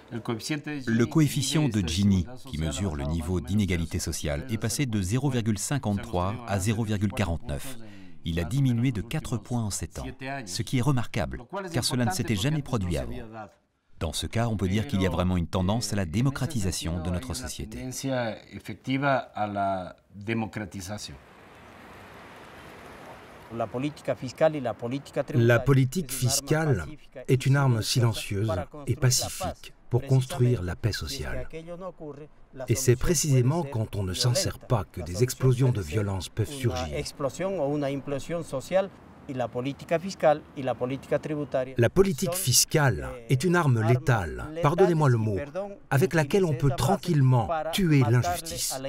Le coefficient de Gini, qui mesure le niveau d'inégalité sociale, est passé de 0,53 à 0,49. Il a diminué de 4 points en 7 ans, ce qui est remarquable, car cela ne s'était jamais produit avant. Dans ce cas, on peut dire qu'il y a vraiment une tendance à la démocratisation de notre société. La politique fiscale est une arme silencieuse et pacifique pour construire la paix sociale. Et c'est précisément quand on ne s'en sert pas que des explosions de violence peuvent surgir. La politique fiscale est une arme létale, pardonnez-moi le mot, avec laquelle on peut tranquillement tuer l'injustice.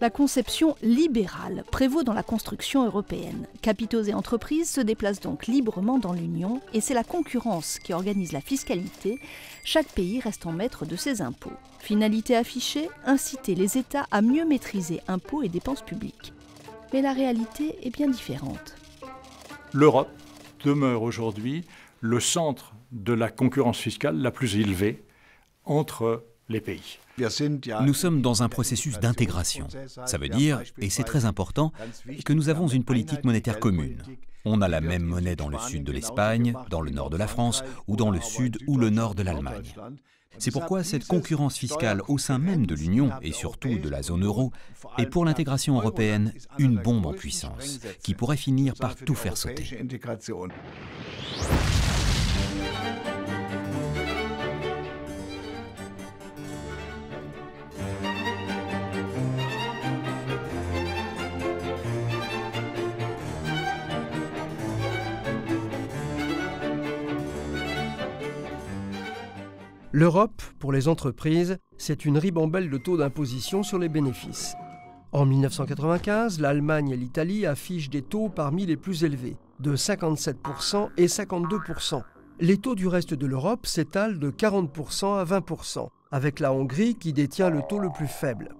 La conception libérale prévaut dans la construction européenne. Capitaux et entreprises se déplacent donc librement dans l'Union et c'est la concurrence qui organise la fiscalité, chaque pays restant maître de ses impôts. Finalité affichée, inciter les États à mieux maîtriser impôts et dépenses publiques. Mais la réalité est bien différente. L'Europe demeure aujourd'hui le centre de la concurrence fiscale la plus élevée entre les pays. Nous sommes dans un processus d'intégration. Ça veut dire, et c'est très important, que nous avons une politique monétaire commune. On a la même monnaie dans le sud de l'Espagne, dans le nord de la France, ou dans le sud ou le nord de l'Allemagne. C'est pourquoi cette concurrence fiscale au sein même de l'Union, et surtout de la zone euro, est pour l'intégration européenne une bombe en puissance, qui pourrait finir par tout faire sauter. L'Europe, pour les entreprises, c'est une ribambelle de taux d'imposition sur les bénéfices. En 1995, l'Allemagne et l'Italie affichent des taux parmi les plus élevés, de 57% et 52%. Les taux du reste de l'Europe s'étalent de 40% à 20%, avec la Hongrie qui détient le taux le plus faible.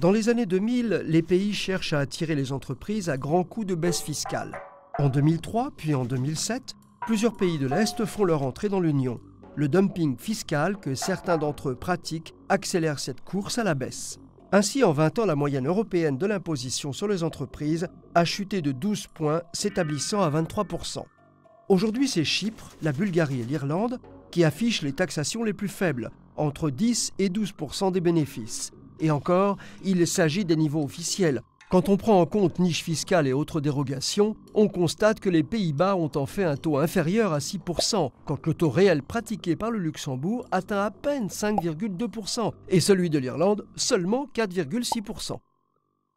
Dans les années 2000, les pays cherchent à attirer les entreprises à grands coups de baisse fiscale. En 2003, puis en 2007, plusieurs pays de l'Est font leur entrée dans l'Union. Le dumping fiscal que certains d'entre eux pratiquent accélère cette course à la baisse. Ainsi, en 20 ans, la moyenne européenne de l'imposition sur les entreprises a chuté de 12 points, s'établissant à 23%. Aujourd'hui, c'est Chypre, la Bulgarie et l'Irlande qui affichent les taxations les plus faibles, entre 10 et 12% des bénéfices. Et encore, il s'agit des niveaux officiels. Quand on prend en compte niches fiscales et autres dérogations, on constate que les Pays-Bas ont en fait un taux inférieur à 6%, quand le taux réel pratiqué par le Luxembourg atteint à peine 5,2%, et celui de l'Irlande seulement 4,6%.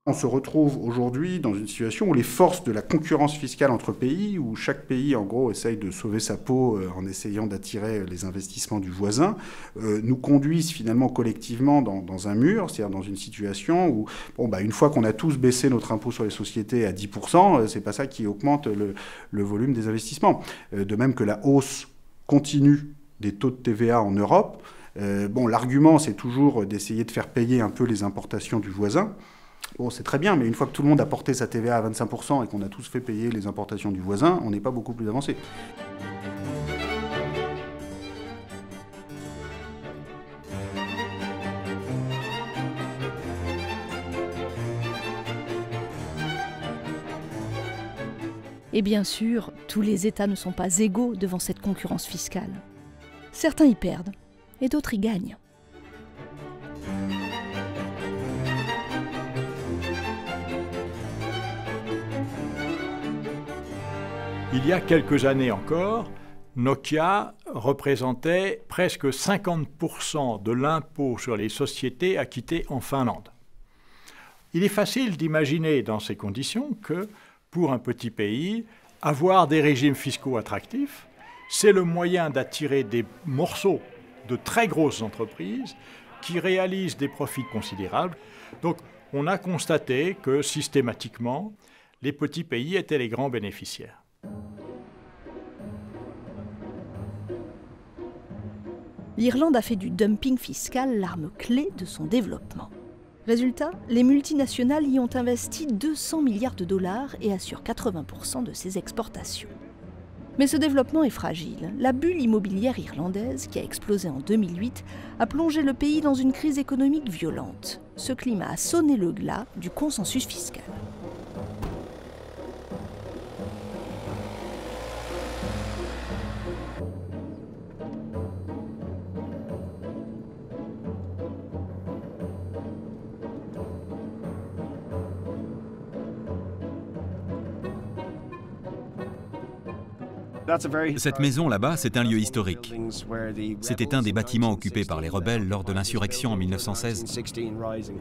On se retrouve aujourd'hui dans une situation où les forces de la concurrence fiscale entre pays, où chaque pays en gros essaye de sauver sa peau en essayant d'attirer les investissements du voisin, nous conduisent finalement collectivement dans un mur, c'est-à-dire dans une situation où, une fois qu'on a tous baissé notre impôt sur les sociétés à 10%, c'est pas ça qui augmente le volume des investissements. De même que la hausse continue des taux de TVA en Europe. L'argument c'est toujours d'essayer de faire payer un peu les importations du voisin. Bon, c'est très bien, mais une fois que tout le monde a porté sa TVA à 25% et qu'on a tous fait payer les importations du voisin, on n'est pas beaucoup plus avancé. Et bien sûr, tous les États ne sont pas égaux devant cette concurrence fiscale. Certains y perdent et d'autres y gagnent. Il y a quelques années encore, Nokia représentait presque 50% de l'impôt sur les sociétés acquitté en Finlande. Il est facile d'imaginer dans ces conditions que, pour un petit pays, avoir des régimes fiscaux attractifs, c'est le moyen d'attirer des morceaux de très grosses entreprises qui réalisent des profits considérables. Donc, on a constaté que, systématiquement, les petits pays étaient les grands bénéficiaires. L'Irlande a fait du dumping fiscal l'arme clé de son développement. Résultat, les multinationales y ont investi 200 milliards de dollars et assurent 80% de ses exportations. Mais ce développement est fragile. La bulle immobilière irlandaise, qui a explosé en 2008, a plongé le pays dans une crise économique violente. Ce climat a sonné le glas du consensus fiscal. Cette maison là-bas, c'est un lieu historique. C'était un des bâtiments occupés par les rebelles lors de l'insurrection en 1916.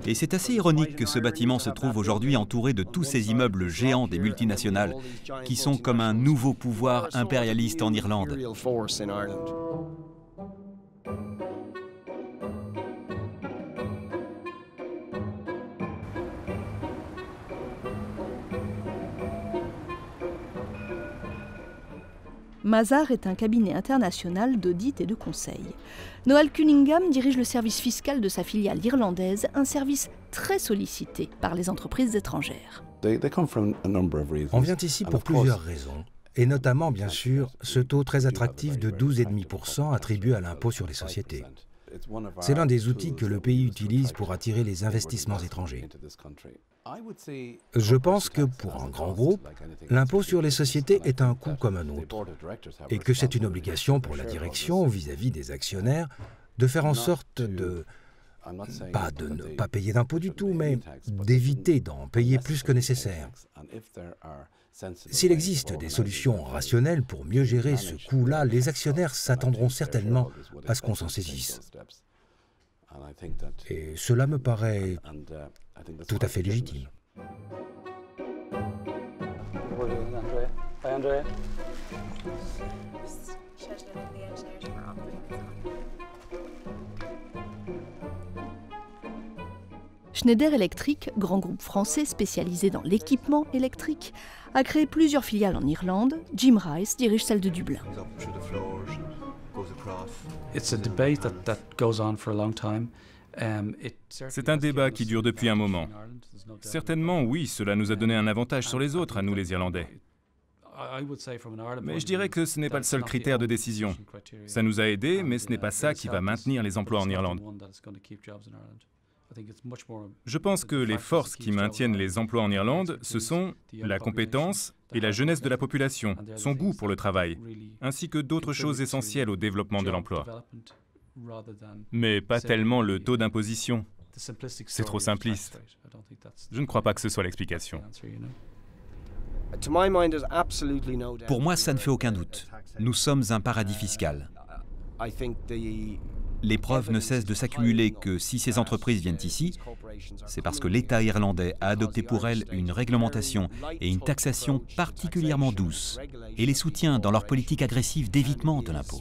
Et c'est assez ironique que ce bâtiment se trouve aujourd'hui entouré de tous ces immeubles géants des multinationales qui sont comme un nouveau pouvoir impérialiste en Irlande. Mazars est un cabinet international d'audit et de conseil. Noel Cunningham dirige le service fiscal de sa filiale irlandaise, un service très sollicité par les entreprises étrangères. On vient ici pour plusieurs raisons, et notamment, bien sûr, ce taux très attractif de 12,5% attribué à l'impôt sur les sociétés. C'est l'un des outils que le pays utilise pour attirer les investissements étrangers. Je pense que pour un grand groupe, l'impôt sur les sociétés est un coût comme un autre, et que c'est une obligation pour la direction vis-à-vis des actionnaires de faire en sorte pas de ne pas payer d'impôts du tout, mais d'éviter d'en payer plus que nécessaire. S'il existe des solutions rationnelles pour mieux gérer ce coût-là, les actionnaires s'attendront certainement à ce qu'on s'en saisisse. Et cela me paraît tout à fait légitime. Schneider Electric, grand groupe français spécialisé dans l'équipement électrique, a créé plusieurs filiales en Irlande. Jim Rice dirige celle de Dublin. C'est un débat qui dure depuis un moment. Certainement, oui, cela nous a donné un avantage sur les autres, à nous les Irlandais. Mais je dirais que ce n'est pas le seul critère de décision. Ça nous a aidés, mais ce n'est pas ça qui va maintenir les emplois en Irlande. Je pense que les forces qui maintiennent les emplois en Irlande, ce sont la compétence et la jeunesse de la population, son goût pour le travail, ainsi que d'autres choses essentielles au développement de l'emploi. Mais pas tellement le taux d'imposition. C'est trop simpliste. Je ne crois pas que ce soit l'explication. Pour moi, ça ne fait aucun doute. Nous sommes un paradis fiscal. Les preuves ne cessent de s'accumuler que si ces entreprises viennent ici, c'est parce que l'État irlandais a adopté pour elles une réglementation et une taxation particulièrement douce et les soutient dans leur politique agressive d'évitement de l'impôt.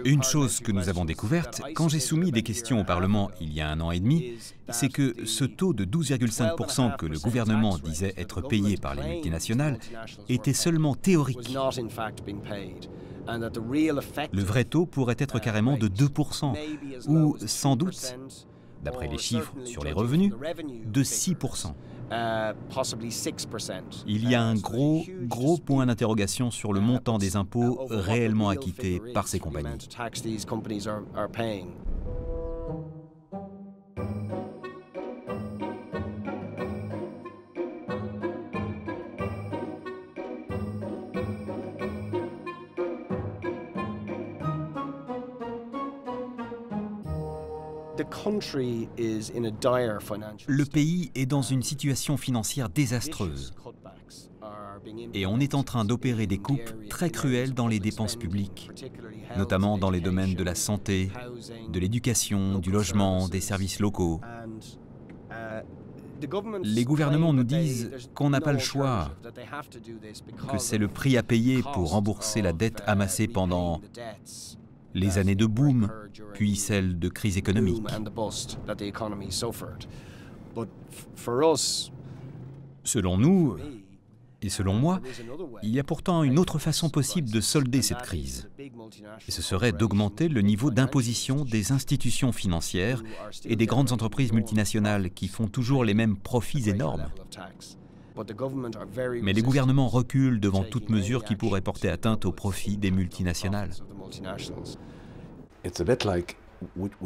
Une chose que nous avons découverte, quand j'ai soumis des questions au Parlement il y a 1 an et demi, c'est que ce taux de 12,5% que le gouvernement disait être payé par les multinationales était seulement théorique. Le vrai taux pourrait être carrément de 2%, ou sans doute, d'après les chiffres sur les revenus, de 6%. Il y a un gros point d'interrogation sur le montant des impôts réellement acquittés par ces compagnies. Le pays est dans une situation financière désastreuse et on est en train d'opérer des coupes très cruelles dans les dépenses publiques, notamment dans les domaines de la santé, de l'éducation, du logement, des services locaux. Les gouvernements nous disent qu'on n'a pas le choix, que c'est le prix à payer pour rembourser la dette amassée pendant les années de boom, puis celles de crise économique. Selon nous, et selon moi, il y a pourtant une autre façon possible de solder cette crise. Et ce serait d'augmenter le niveau d'imposition des institutions financières et des grandes entreprises multinationales qui font toujours les mêmes profits énormes. Mais les gouvernements reculent devant toute mesure qui pourrait porter atteinte aux profits des multinationales.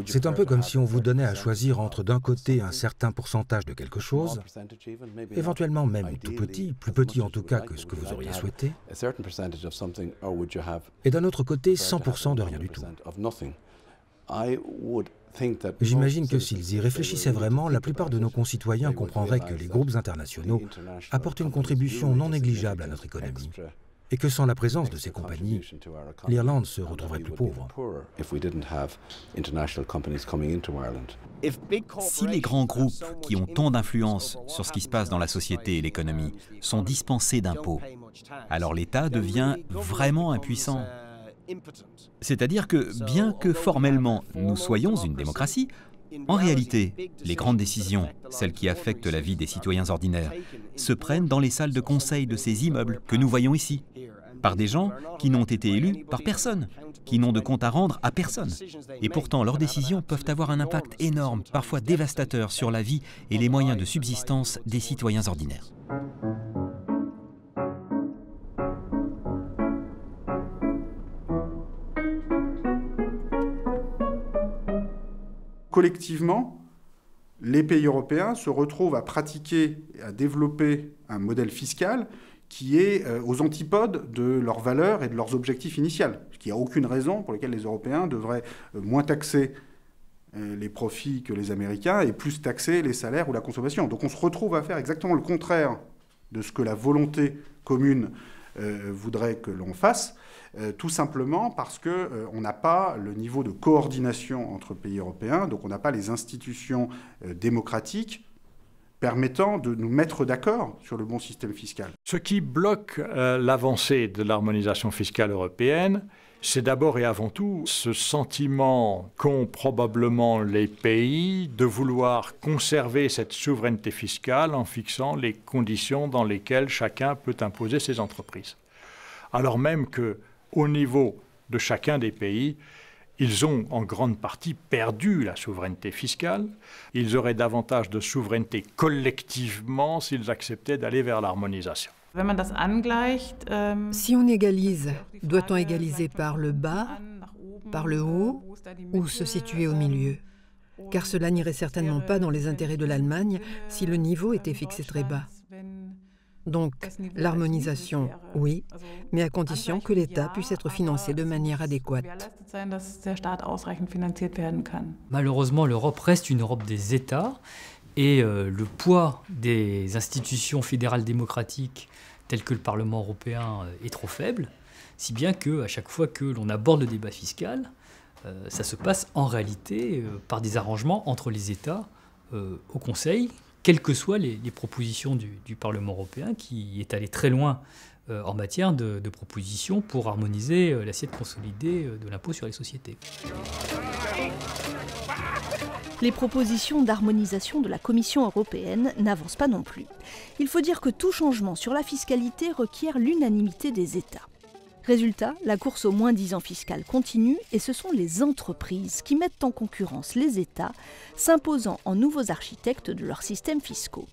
C'est un peu comme si on vous donnait à choisir entre d'un côté un certain pourcentage de quelque chose, éventuellement même tout petit, plus petit en tout cas que ce que vous auriez souhaité, et d'un autre côté 100% de rien du tout. J'imagine que s'ils y réfléchissaient vraiment, la plupart de nos concitoyens comprendraient que les groupes internationaux apportent une contribution non négligeable à notre économie et que sans la présence de ces compagnies, l'Irlande se retrouverait plus pauvre. Si les grands groupes qui ont tant d'influence sur ce qui se passe dans la société et l'économie sont dispensés d'impôts, alors l'État devient vraiment impuissant. C'est-à-dire que, bien que formellement nous soyons une démocratie, en réalité, les grandes décisions, celles qui affectent la vie des citoyens ordinaires, se prennent dans les salles de conseil de ces immeubles que nous voyons ici, par des gens qui n'ont été élus par personne, qui n'ont de compte à rendre à personne. Et pourtant, leurs décisions peuvent avoir un impact énorme, parfois dévastateur, sur la vie et les moyens de subsistance des citoyens ordinaires. Collectivement, les pays européens se retrouvent à pratiquer et à développer un modèle fiscal qui est aux antipodes de leurs valeurs et de leurs objectifs initiaux. Il n'y a aucune raison pour laquelle les Européens devraient moins taxer les profits que les Américains et plus taxer les salaires ou la consommation. Donc on se retrouve à faire exactement le contraire de ce que la volonté commune voudrait que l'on fasse, tout simplement parce qu'on n'a pas le niveau de coordination entre pays européens, donc on n'a pas les institutions démocratiques permettant de nous mettre d'accord sur le bon système fiscal. Ce qui bloque l'avancée de l'harmonisation fiscale européenne, c'est d'abord et avant tout ce sentiment qu'ont probablement les pays de vouloir conserver cette souveraineté fiscale en fixant les conditions dans lesquelles chacun peut imposer ses entreprises. Alors même qu'au niveau de chacun des pays, ils ont en grande partie perdu la souveraineté fiscale. Ils auraient davantage de souveraineté collectivement s'ils acceptaient d'aller vers l'harmonisation. Si on égalise, doit-on égaliser par le bas, par le haut ou se situer au milieu? Car cela n'irait certainement pas dans les intérêts de l'Allemagne si le niveau était fixé très bas. Donc, l'harmonisation, oui, mais à condition que l'État puisse être financé de manière adéquate. Malheureusement, l'Europe reste une Europe des États et le poids des institutions fédérales démocratiques telles que le Parlement européen est trop faible, si bien qu'à chaque fois que l'on aborde le débat fiscal, ça se passe en réalité par des arrangements entre les États au Conseil, quelles que soient les propositions du Parlement européen, qui est allé très loin en matière de propositions pour harmoniser l'assiette consolidée de l'impôt sur les sociétés. Les propositions d'harmonisation de la Commission européenne n'avancent pas non plus. Il faut dire que tout changement sur la fiscalité requiert l'unanimité des États. Résultat, la course au moins-disant fiscal continue et ce sont les entreprises qui mettent en concurrence les États, s'imposant en nouveaux architectes de leurs systèmes fiscaux.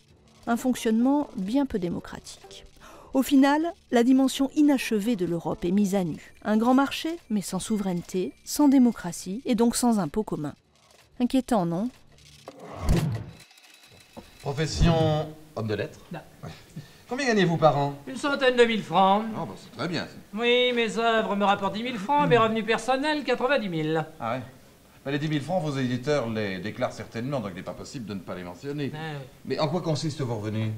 Un fonctionnement bien peu démocratique. Au final, la dimension inachevée de l'Europe est mise à nu. Un grand marché, mais sans souveraineté, sans démocratie et donc sans impôts communs. Inquiétant, non? Profession homme de lettres. Ouais. Combien gagnez-vous par an? 100 000 francs. Oh, bah, c'est très bien. Oui, mes œuvres me rapportent 10 000 francs, mes revenus personnels, 90 000. Ah ouais. Bah, les 10 000 francs, vos éditeurs les déclarent certainement, donc il n'est pas possible de ne pas les mentionner. Ah, oui. Mais en quoi consistent vos revenus?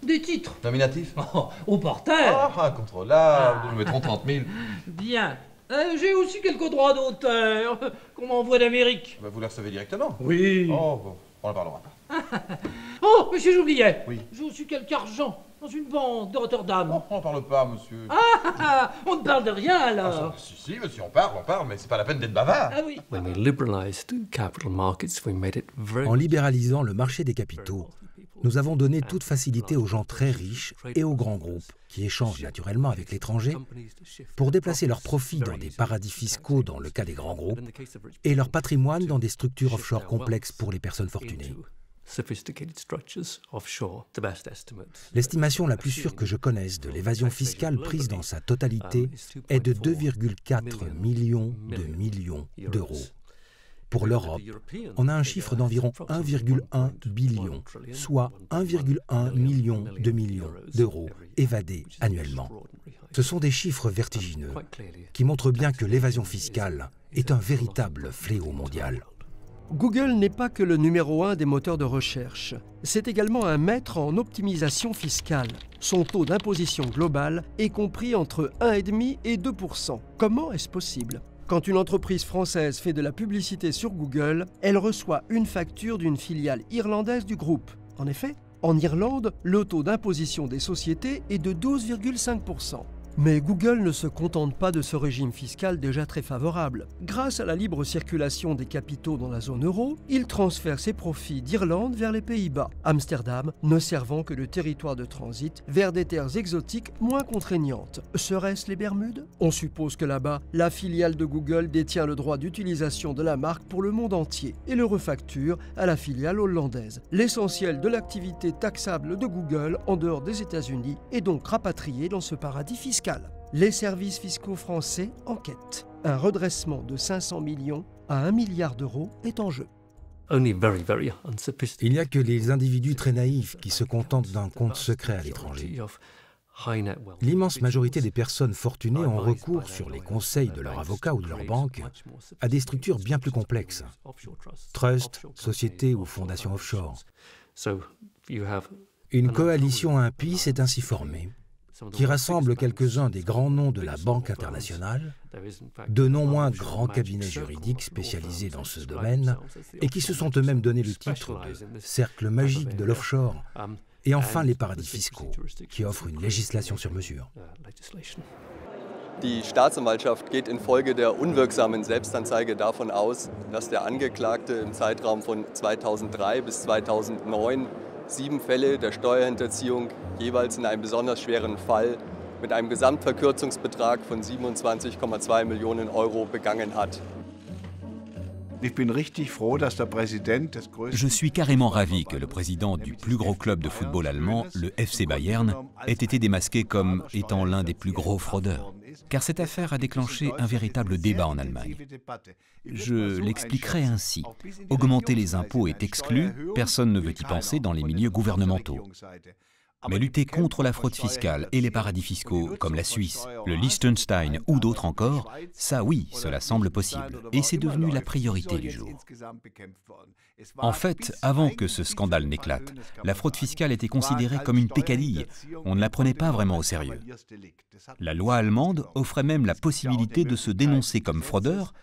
Des titres. Nominatifs? Oh, au porteur. Ah, incontrôlable. Nous mettrons 30 000. Bien. J'ai aussi quelques droits d'auteur qu'on m'envoie d'Amérique. Bah, vous les recevez directement? Oui. Oh, bon, on ne parlera pas. Oh, monsieur, j'oubliais. Oui. J'ai aussi quelque argent dans une banque de Rotterdam. Oh, on ne parle pas, monsieur. On ne parle de rien, alors. Si, monsieur, on parle, mais c'est pas la peine d'être bavard. Ah oui. En libéralisant le marché des capitaux, nous avons donné toute facilité aux gens très riches et aux grands groupes, qui échangent naturellement avec l'étranger, pour déplacer leurs profits dans des paradis fiscaux dans le cas des grands groupes, et leur patrimoine dans des structures offshore complexes pour les personnes fortunées. L'estimation la plus sûre que je connaisse de l'évasion fiscale prise dans sa totalité est de 2,4 millions d'euros. Pour l'Europe, on a un chiffre d'environ 1,1 billion, soit 1,1 million d'euros évadés annuellement. Ce sont des chiffres vertigineux qui montrent bien que l'évasion fiscale est un véritable fléau mondial. Google n'est pas que le numéro 1 des moteurs de recherche. C'est également un maître en optimisation fiscale. Son taux d'imposition global est compris entre 1,5 et 2%. Comment est-ce possible ? Quand une entreprise française fait de la publicité sur Google, elle reçoit une facture d'une filiale irlandaise du groupe. En effet, en Irlande, le taux d'imposition des sociétés est de 12,5%. Mais Google ne se contente pas de ce régime fiscal déjà très favorable. Grâce à la libre circulation des capitaux dans la zone euro, il transfère ses profits d'Irlande vers les Pays-Bas, Amsterdam ne servant que de territoire de transit vers des terres exotiques moins contraignantes. Serait-ce les Bermudes ? On suppose que là-bas, la filiale de Google détient le droit d'utilisation de la marque pour le monde entier et le refacture à la filiale hollandaise. L'essentiel de l'activité taxable de Google en dehors des États-Unis est donc rapatrié dans ce paradis fiscal. Les services fiscaux français enquêtent. Un redressement de 500 millions à 1 milliard d'euros est en jeu. Il n'y a que les individus très naïfs qui se contentent d'un compte secret à l'étranger. L'immense majorité des personnes fortunées ont recours, sur les conseils de leur avocat ou de leur banque, à des structures bien plus complexes. Trusts, sociétés ou fondations offshore. Une coalition impie s'est ainsi formée, qui rassemble quelques-uns des grands noms de la Banque internationale, de non moins grands cabinets juridiques spécialisés dans ce domaine, et qui se sont eux-mêmes donné le titre de cercle magique de l'offshore, et enfin les paradis fiscaux, qui offrent une législation sur mesure. Die Staatsanwaltschaft geht infolge der unwirksamen Selbstanzeige davon aus, dass der Angeklagte im Zeitraum von 2003 bis 2009 7 Fälle der Steuerhinterziehung jeweils in einem besonders schweren Fall mit einem Gesamtverkürzungsbetrag von 27,2 Millionen Euro begangen hat. Je suis carrément ravi que le président du plus gros club de football allemand, le FC Bayern, ait été démasqué comme étant l'un des plus gros fraudeurs. Car cette affaire a déclenché un véritable débat en Allemagne. Je l'expliquerai ainsi. Augmenter les impôts est exclu, personne ne veut y penser dans les milieux gouvernementaux. Mais lutter contre la fraude fiscale et les paradis fiscaux, comme la Suisse, le Liechtenstein ou d'autres encore, ça oui, cela semble possible. Et c'est devenu la priorité du jour. En fait, avant que ce scandale n'éclate, la fraude fiscale était considérée comme une peccadille. On ne la prenait pas vraiment au sérieux. La loi allemande offrait même la possibilité de se dénoncer comme fraudeur,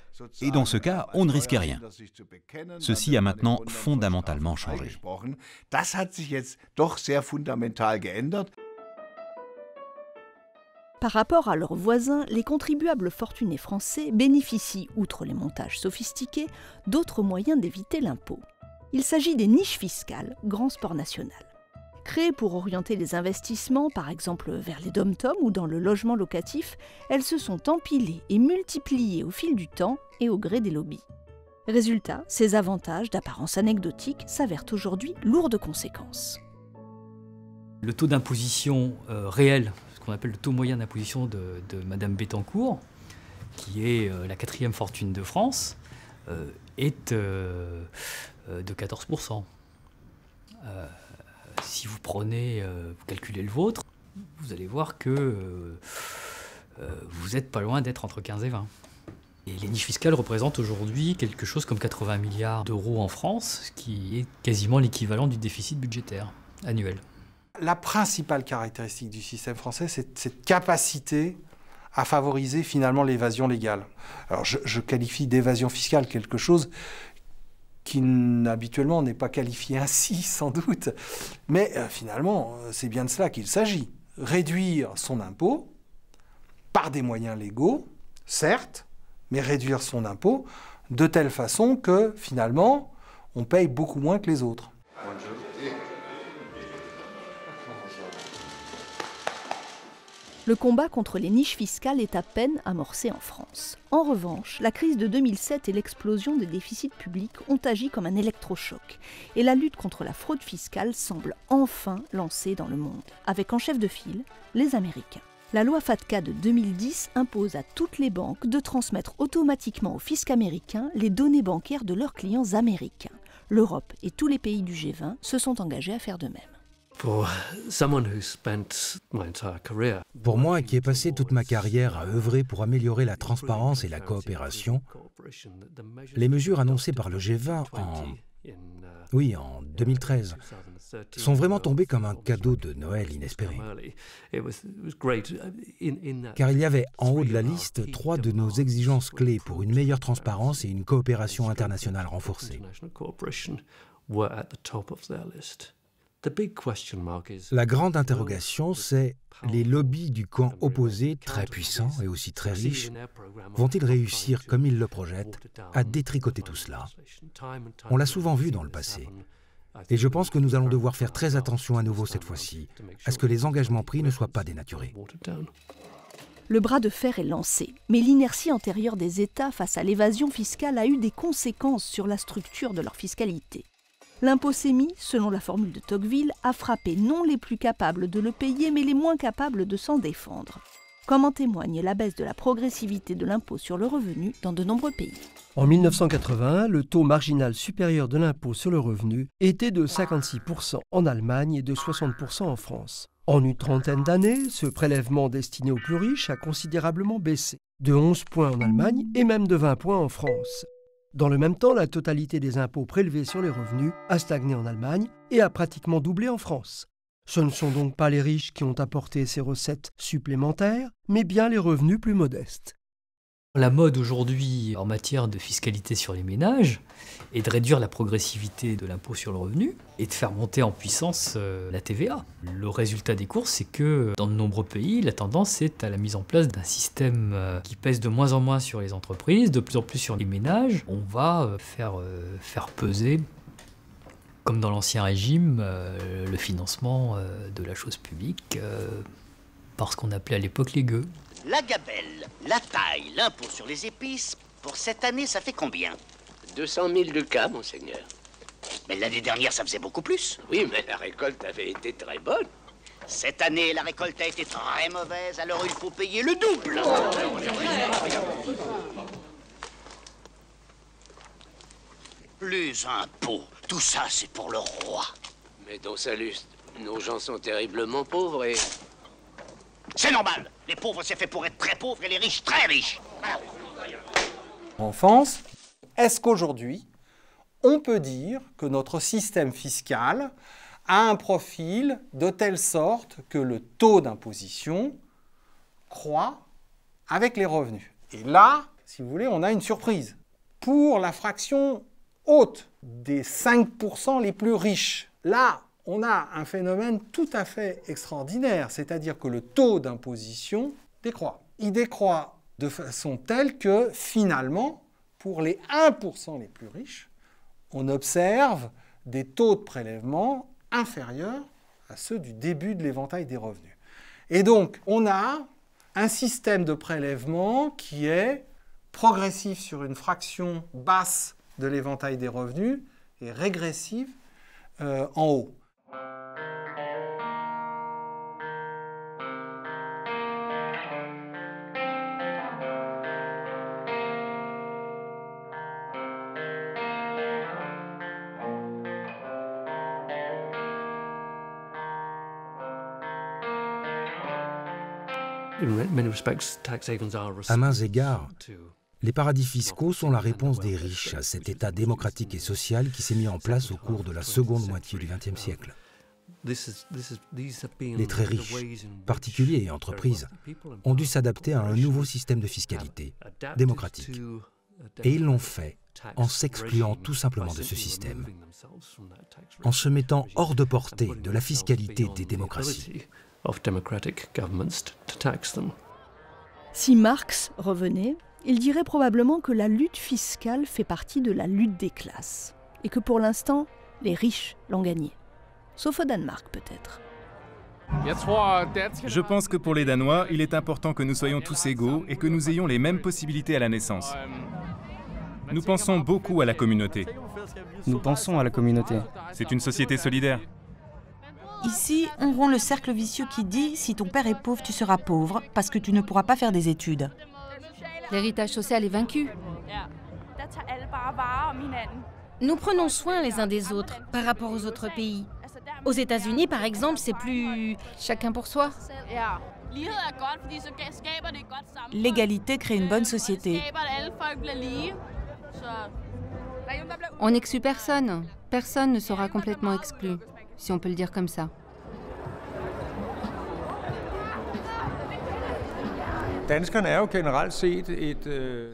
et dans ce cas, on ne risquait rien. Ceci a maintenant fondamentalement changé. Par rapport à leurs voisins, les contribuables fortunés français bénéficient, outre les montages sophistiqués, d'autres moyens d'éviter l'impôt. Il s'agit des niches fiscales, grand sport national. Créées pour orienter les investissements, par exemple vers les dom-toms ou dans le logement locatif, elles se sont empilées et multipliées au fil du temps et au gré des lobbies. Résultat, ces avantages d'apparence anecdotique s'avèrent aujourd'hui lourds de conséquences. Le taux d'imposition réel, ce qu'on appelle le taux moyen d'imposition de Madame Bettencourt, qui est la 4e fortune de France, est de 14%. Si vous prenez, vous calculez le vôtre, vous allez voir que vous n'êtes pas loin d'être entre 15 et 20. Et les niches fiscales représentent aujourd'hui quelque chose comme 80 milliards d'euros en France, ce qui est quasiment l'équivalent du déficit budgétaire annuel. La principale caractéristique du système français, c'est cette capacité à favoriser finalement l'évasion légale. Alors je qualifie d'évasion fiscale quelque chose qui habituellement n'est pas qualifié ainsi, sans doute. Mais finalement, c'est bien de cela qu'il s'agit. Réduire son impôt par des moyens légaux, certes, mais réduire son impôt de telle façon que, finalement, on paye beaucoup moins que les autres. Le combat contre les niches fiscales est à peine amorcé en France. En revanche, la crise de 2007 et l'explosion des déficits publics ont agi comme un électrochoc. Et la lutte contre la fraude fiscale semble enfin lancée dans le monde, avec en chef de file les Américains. La loi FATCA de 2010 impose à toutes les banques de transmettre automatiquement au fisc américain les données bancaires de leurs clients américains. L'Europe et tous les pays du G20 se sont engagés à faire de même. Pour moi, qui ai passé toute ma carrière à œuvrer pour améliorer la transparence et la coopération, les mesures annoncées par le G20 en 2013 sont vraiment tombées comme un cadeau de Noël inespéré. Car il y avait en haut de la liste 3 de nos exigences clés pour une meilleure transparence et une coopération internationale renforcée. La grande interrogation, c'est les lobbies du camp opposé, très puissants et aussi très riches, vont-ils réussir, comme ils le projettent, à détricoter tout cela? On l'a souvent vu dans le passé. Et je pense que nous allons devoir faire très attention à nouveau cette fois-ci, à ce que les engagements pris ne soient pas dénaturés. Le bras de fer est lancé, mais l'inertie antérieure des États face à l'évasion fiscale a eu des conséquences sur la structure de leur fiscalité. L'impôt SEMI, selon la formule de Tocqueville, a frappé non les plus capables de le payer, mais les moins capables de s'en défendre. Comme en témoigne la baisse de la progressivité de l'impôt sur le revenu dans de nombreux pays. En 1981, le taux marginal supérieur de l'impôt sur le revenu était de 56% en Allemagne et de 60% en France. En une trentaine d'années, ce prélèvement destiné aux plus riches a considérablement baissé, de 11 points en Allemagne et même de 20 points en France. Dans le même temps, la totalité des impôts prélevés sur les revenus a stagné en Allemagne et a pratiquement doublé en France. Ce ne sont donc pas les riches qui ont apporté ces recettes supplémentaires, mais bien les revenus plus modestes. La mode aujourd'hui en matière de fiscalité sur les ménages est de réduire la progressivité de l'impôt sur le revenu et de faire monter en puissance la TVA. Le résultat des courses, c'est que dans de nombreux pays, la tendance est à la mise en place d'un système qui pèse de moins en moins sur les entreprises, de plus en plus sur les ménages. On va faire peser, comme dans l'Ancien Régime, le financement de la chose publique par ce qu'on appelait à l'époque les gueux. La gabelle, la taille, l'impôt sur les épices, pour cette année, ça fait combien? 200 000 ducats, monseigneur. Mais l'année dernière, ça faisait beaucoup plus. Oui, mais la récolte avait été très bonne. Cette année, la récolte a été très mauvaise, alors il faut payer le double. Les impôts, tout ça, c'est pour le roi. Mais dans Saluste, nos gens sont terriblement pauvres et... C'est normal. Les pauvres, c'est fait pour être très pauvres et les riches, très riches. En France, est-ce qu'aujourd'hui, on peut dire que notre système fiscal a un profil de telle sorte que le taux d'imposition croît avec les revenus? Et là, si vous voulez, on a une surprise. Pour la fraction haute des 5% les plus riches, là, on a un phénomène tout à fait extraordinaire, c'est-à-dire que le taux d'imposition décroît. Il décroît de façon telle que, finalement, pour les 1% les plus riches, on observe des taux de prélèvement inférieurs à ceux du début de l'éventail des revenus. Et donc, on a un système de prélèvement qui est progressif sur une fraction basse de l'éventail des revenus et régressif en haut. À mains égards, les paradis fiscaux sont la réponse des riches à cet état démocratique et social qui s'est mis en place au cours de la seconde moitié du XXe siècle. Les très riches, particuliers et entreprises, ont dû s'adapter à un nouveau système de fiscalité démocratique. Et ils l'ont fait en s'excluant tout simplement de ce système, en se mettant hors de portée de la fiscalité des démocraties. Si Marx revenait, il dirait probablement que la lutte fiscale fait partie de la lutte des classes, et que pour l'instant, les riches l'ont gagnée. Sauf au Danemark, peut-être. Je pense que pour les Danois, il est important que nous soyons tous égaux et que nous ayons les mêmes possibilités à la naissance. Nous pensons beaucoup à la communauté. Nous pensons à la communauté. C'est une société solidaire. Ici, on rompt le cercle vicieux qui dit « si ton père est pauvre, tu seras pauvre, parce que tu ne pourras pas faire des études ». L'héritage social est vaincu. Nous prenons soin les uns des autres par rapport aux autres pays. Aux États-Unis, par exemple, c'est plus chacun pour soi. L'égalité crée une bonne société. On n'exclut personne. Personne ne sera complètement exclu, si on peut le dire comme ça.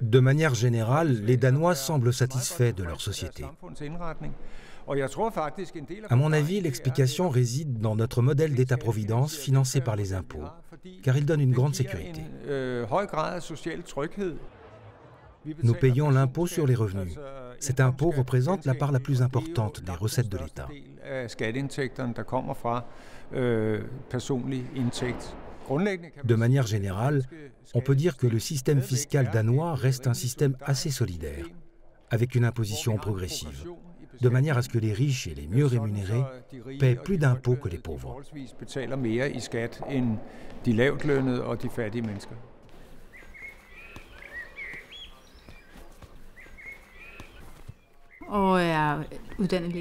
De manière générale, les Danois semblent satisfaits de leur société. À mon avis, l'explication réside dans notre modèle d'État-providence financé par les impôts, car il donne une grande sécurité. Nous payons l'impôt sur les revenus. Cet impôt représente la part la plus importante des recettes de l'État. De manière générale, on peut dire que le système fiscal danois reste un système assez solidaire, avec une imposition progressive, de manière à ce que les riches et les mieux rémunérés paient plus d'impôts que les pauvres.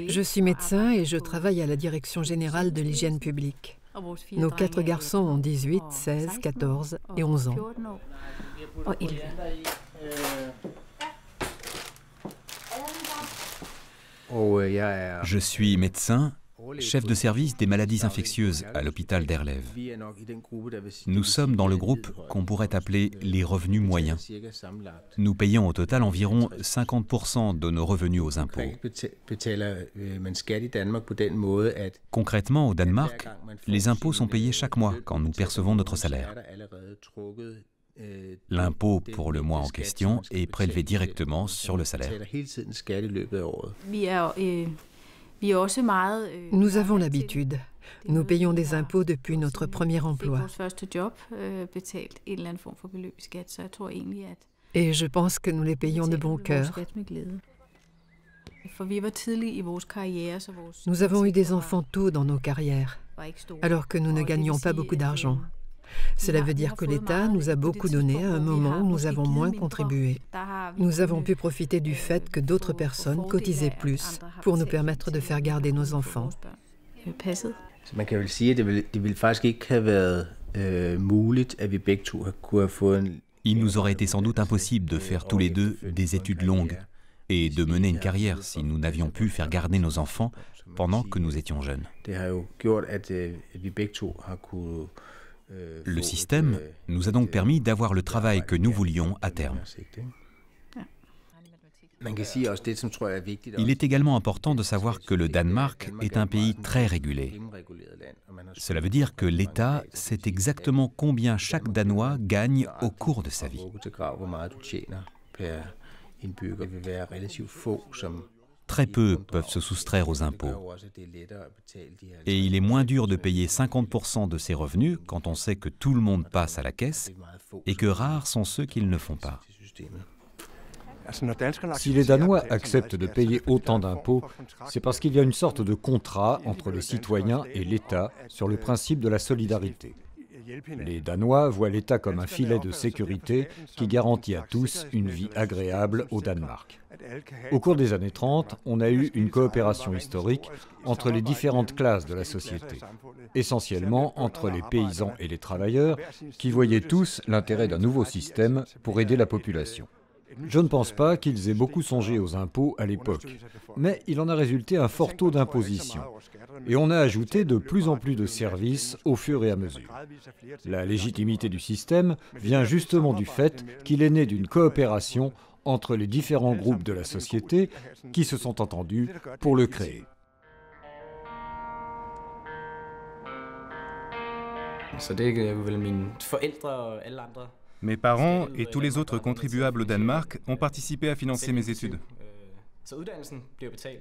Je suis médecin et je travaille à la Direction générale de l'hygiène publique. Nos 4 garçons ont 18, 16, 14 et 11 ans. Je suis médecin, chef de service des maladies infectieuses à l'hôpital d'Herlev. Nous sommes dans le groupe qu'on pourrait appeler les revenus moyens. Nous payons au total environ 50% de nos revenus aux impôts. Concrètement, au Danemark, les impôts sont payés chaque mois quand nous percevons notre salaire. L'impôt pour le mois en question est prélevé directement sur le salaire. Nous avons l'habitude. Nous payons des impôts depuis notre premier emploi. Et je pense que nous les payons de bon cœur. Nous avons eu des enfants tôt dans nos carrières, alors que nous ne gagnions pas beaucoup d'argent. Cela veut dire que l'État nous a beaucoup donné à un moment où nous avons moins contribué. Nous avons pu profiter du fait que d'autres personnes cotisaient plus pour nous permettre de faire garder nos enfants. Il nous aurait été sans doute impossible de faire tous les deux des études longues et de mener une carrière si nous n'avions pu faire garder nos enfants pendant que nous étions jeunes. Le système nous a donc permis d'avoir le travail que nous voulions à terme. Il est également important de savoir que le Danemark est un pays très régulé. Cela veut dire que l'État sait exactement combien chaque Danois gagne au cours de sa vie. Très peu peuvent se soustraire aux impôts. Et il est moins dur de payer 50% de ses revenus quand on sait que tout le monde passe à la caisse et que rares sont ceux qui ne le font pas. Si les Danois acceptent de payer autant d'impôts, c'est parce qu'il y a une sorte de contrat entre les citoyens et l'État sur le principe de la solidarité. Les Danois voient l'État comme un filet de sécurité qui garantit à tous une vie agréable au Danemark. Au cours des années 30, on a eu une coopération historique entre les différentes classes de la société, essentiellement entre les paysans et les travailleurs, qui voyaient tous l'intérêt d'un nouveau système pour aider la population. Je ne pense pas qu'ils aient beaucoup songé aux impôts à l'époque, mais il en a résulté un fort taux d'imposition, et on a ajouté de plus en plus de services au fur et à mesure. La légitimité du système vient justement du fait qu'il est né d'une coopération entre les différents groupes de la société qui se sont entendus pour le créer. Mes parents et tous les autres contribuables au Danemark ont participé à financer mes études.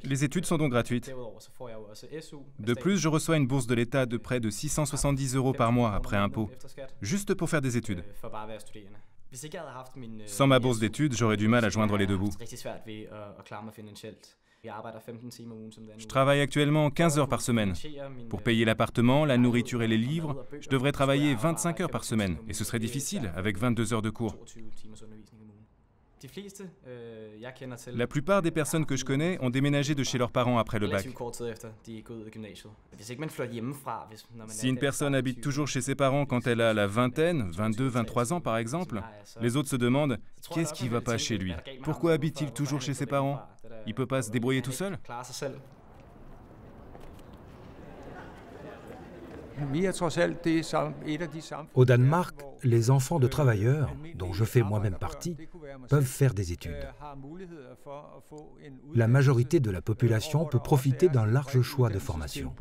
Les études sont donc gratuites. De plus, je reçois une bourse de l'État de près de 670 € par mois après impôt, juste pour faire des études. Sans ma bourse d'études, j'aurais du mal à joindre les deux bouts. Je travaille actuellement 15 heures par semaine. Pour payer l'appartement, la nourriture et les livres, je devrais travailler 25 heures par semaine, et ce serait difficile avec 22 heures de cours. La plupart des personnes que je connais ont déménagé de chez leurs parents après le bac. Si une personne habite toujours chez ses parents quand elle a la vingtaine, 22, 23 ans par exemple, les autres se demandent « Qu'est-ce qui ne va pas chez lui? Pourquoi habite-t-il toujours chez ses parents? Il ne peut pas se débrouiller tout seul ?» Au Danemark, les enfants de travailleurs, dont je fais moi-même partie, peuvent faire des études. La majorité de la population peut profiter d'un large choix de formations.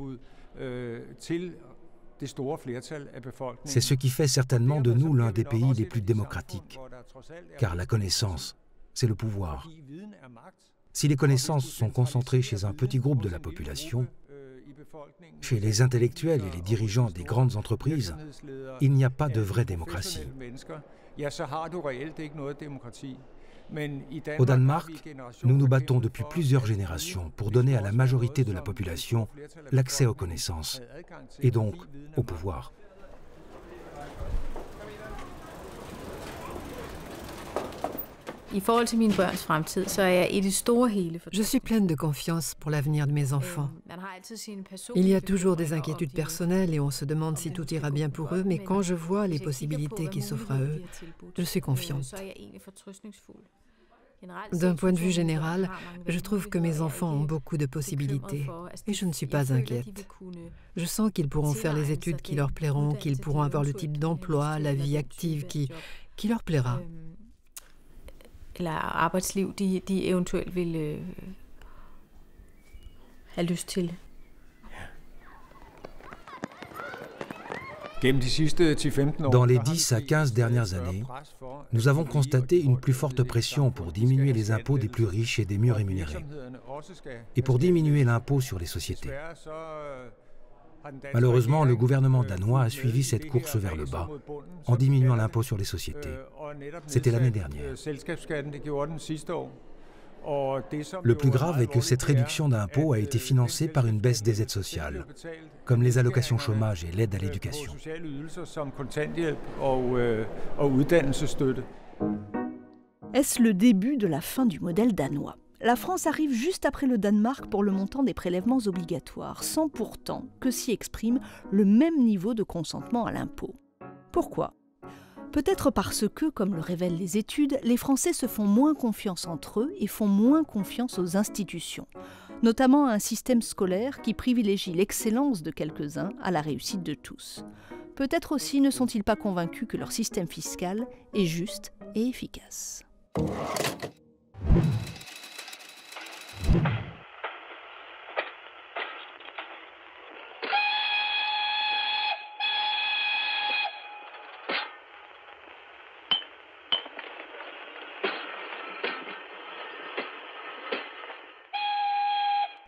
C'est ce qui fait certainement de nous l'un des pays les plus démocratiques, car la connaissance, c'est le pouvoir. Si les connaissances sont concentrées chez un petit groupe de la population, chez les intellectuels et les dirigeants des grandes entreprises, il n'y a pas de vraie démocratie. Au Danemark, nous nous battons depuis plusieurs générations pour donner à la majorité de la population l'accès aux connaissances et donc au pouvoir. Je suis pleine de confiance pour l'avenir de mes enfants. Il y a toujours des inquiétudes personnelles et on se demande si tout ira bien pour eux, mais quand je vois les possibilités qui s'offrent à eux, je suis confiante. D'un point de vue général, je trouve que mes enfants ont beaucoup de possibilités et je ne suis pas inquiète. Je sens qu'ils pourront faire les études qui leur plairont, qu'ils pourront avoir le type d'emploi, la vie active qui leur plaira. Eller arbejdsliv, de eventuelt vil have lyst til. Dans les 10 à 15 dernières années, nous avons constaté une plus forte pression pour diminuer les impôts des plus riches et des mieux rémunérés, et pour diminuer l'impôt sur les sociétés. Malheureusement, le gouvernement danois a suivi cette course vers le bas en diminuant l'impôt sur les sociétés. C'était l'année dernière. Le plus grave est que cette réduction d'impôt a été financée par une baisse des aides sociales, comme les allocations chômage et l'aide à l'éducation. Est-ce le début de la fin du modèle danois ? La France arrive juste après le Danemark pour le montant des prélèvements obligatoires, sans pourtant que s'y exprime le même niveau de consentement à l'impôt. Pourquoi ? Peut-être parce que, comme le révèlent les études, les Français se font moins confiance entre eux et font moins confiance aux institutions, notamment à un système scolaire qui privilégie l'excellence de quelques-uns à la réussite de tous. Peut-être aussi ne sont-ils pas convaincus que leur système fiscal est juste et efficace.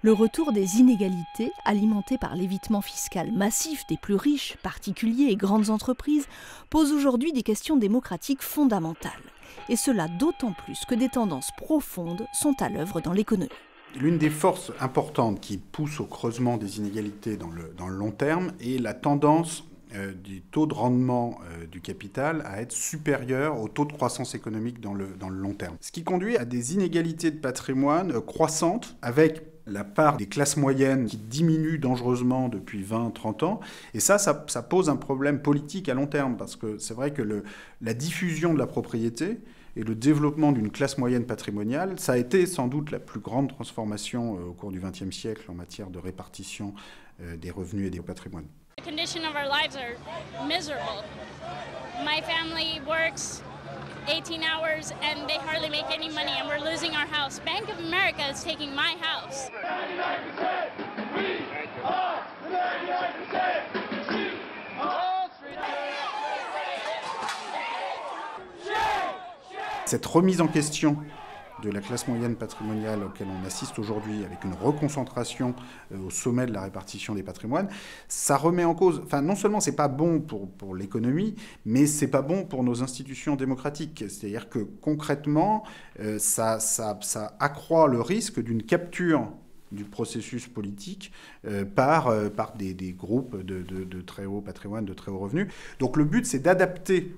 Le retour des inégalités, alimenté par l'évitement fiscal massif des plus riches, particuliers et grandes entreprises, pose aujourd'hui des questions démocratiques fondamentales. Et cela d'autant plus que des tendances profondes sont à l'œuvre dans l'économie. L'une des forces importantes qui pousse au creusement des inégalités dans le long terme est la tendance du taux de rendement du capital à être supérieur au taux de croissance économique dans le long terme. Ce qui conduit à des inégalités de patrimoine croissantes avec la part des classes moyennes qui diminue dangereusement depuis 20-30 ans. Et ça pose un problème politique à long terme, parce que c'est vrai que la diffusion de la propriété et le développement d'une classe moyenne patrimoniale, ça a été sans doute la plus grande transformation au cours du XXe siècle en matière de répartition des revenus et des patrimoines. The condition of our lives are miserable. My family works 18 hours and they hardly make any money and we're losing our house. Bank of America is taking my house. Cette remise en question de la classe moyenne patrimoniale auquel on assiste aujourd'hui, avec une reconcentration au sommet de la répartition des patrimoines, ça remet en cause, enfin non seulement c'est pas bon pour l'économie, mais c'est pas bon pour nos institutions démocratiques. C'est-à-dire que concrètement, ça accroît le risque d'une capture du processus politique par des groupes de très haut patrimoine, de très haut revenu. Donc le but, c'est d'adapter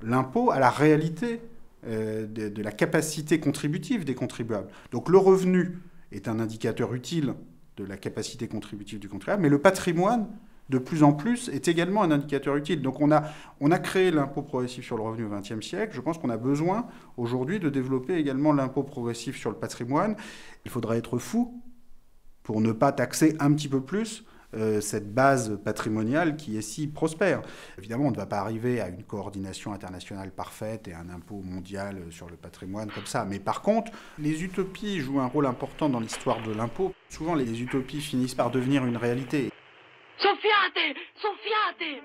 l'impôt à la réalité de la capacité contributive des contribuables. Donc le revenu est un indicateur utile de la capacité contributive du contribuable, mais le patrimoine, de plus en plus, est également un indicateur utile. Donc on a créé l'impôt progressif sur le revenu au XXe siècle. Je pense qu'on a besoin aujourd'hui de développer également l'impôt progressif sur le patrimoine. Il faudra être fou pour ne pas taxer un petit peu plus cette base patrimoniale qui est si prospère. Évidemment, on ne va pas arriver à une coordination internationale parfaite et un impôt mondial sur le patrimoine comme ça. Mais par contre, les utopies jouent un rôle important dans l'histoire de l'impôt. Souvent, les utopies finissent par devenir une réalité. Soffiate! Soffiate!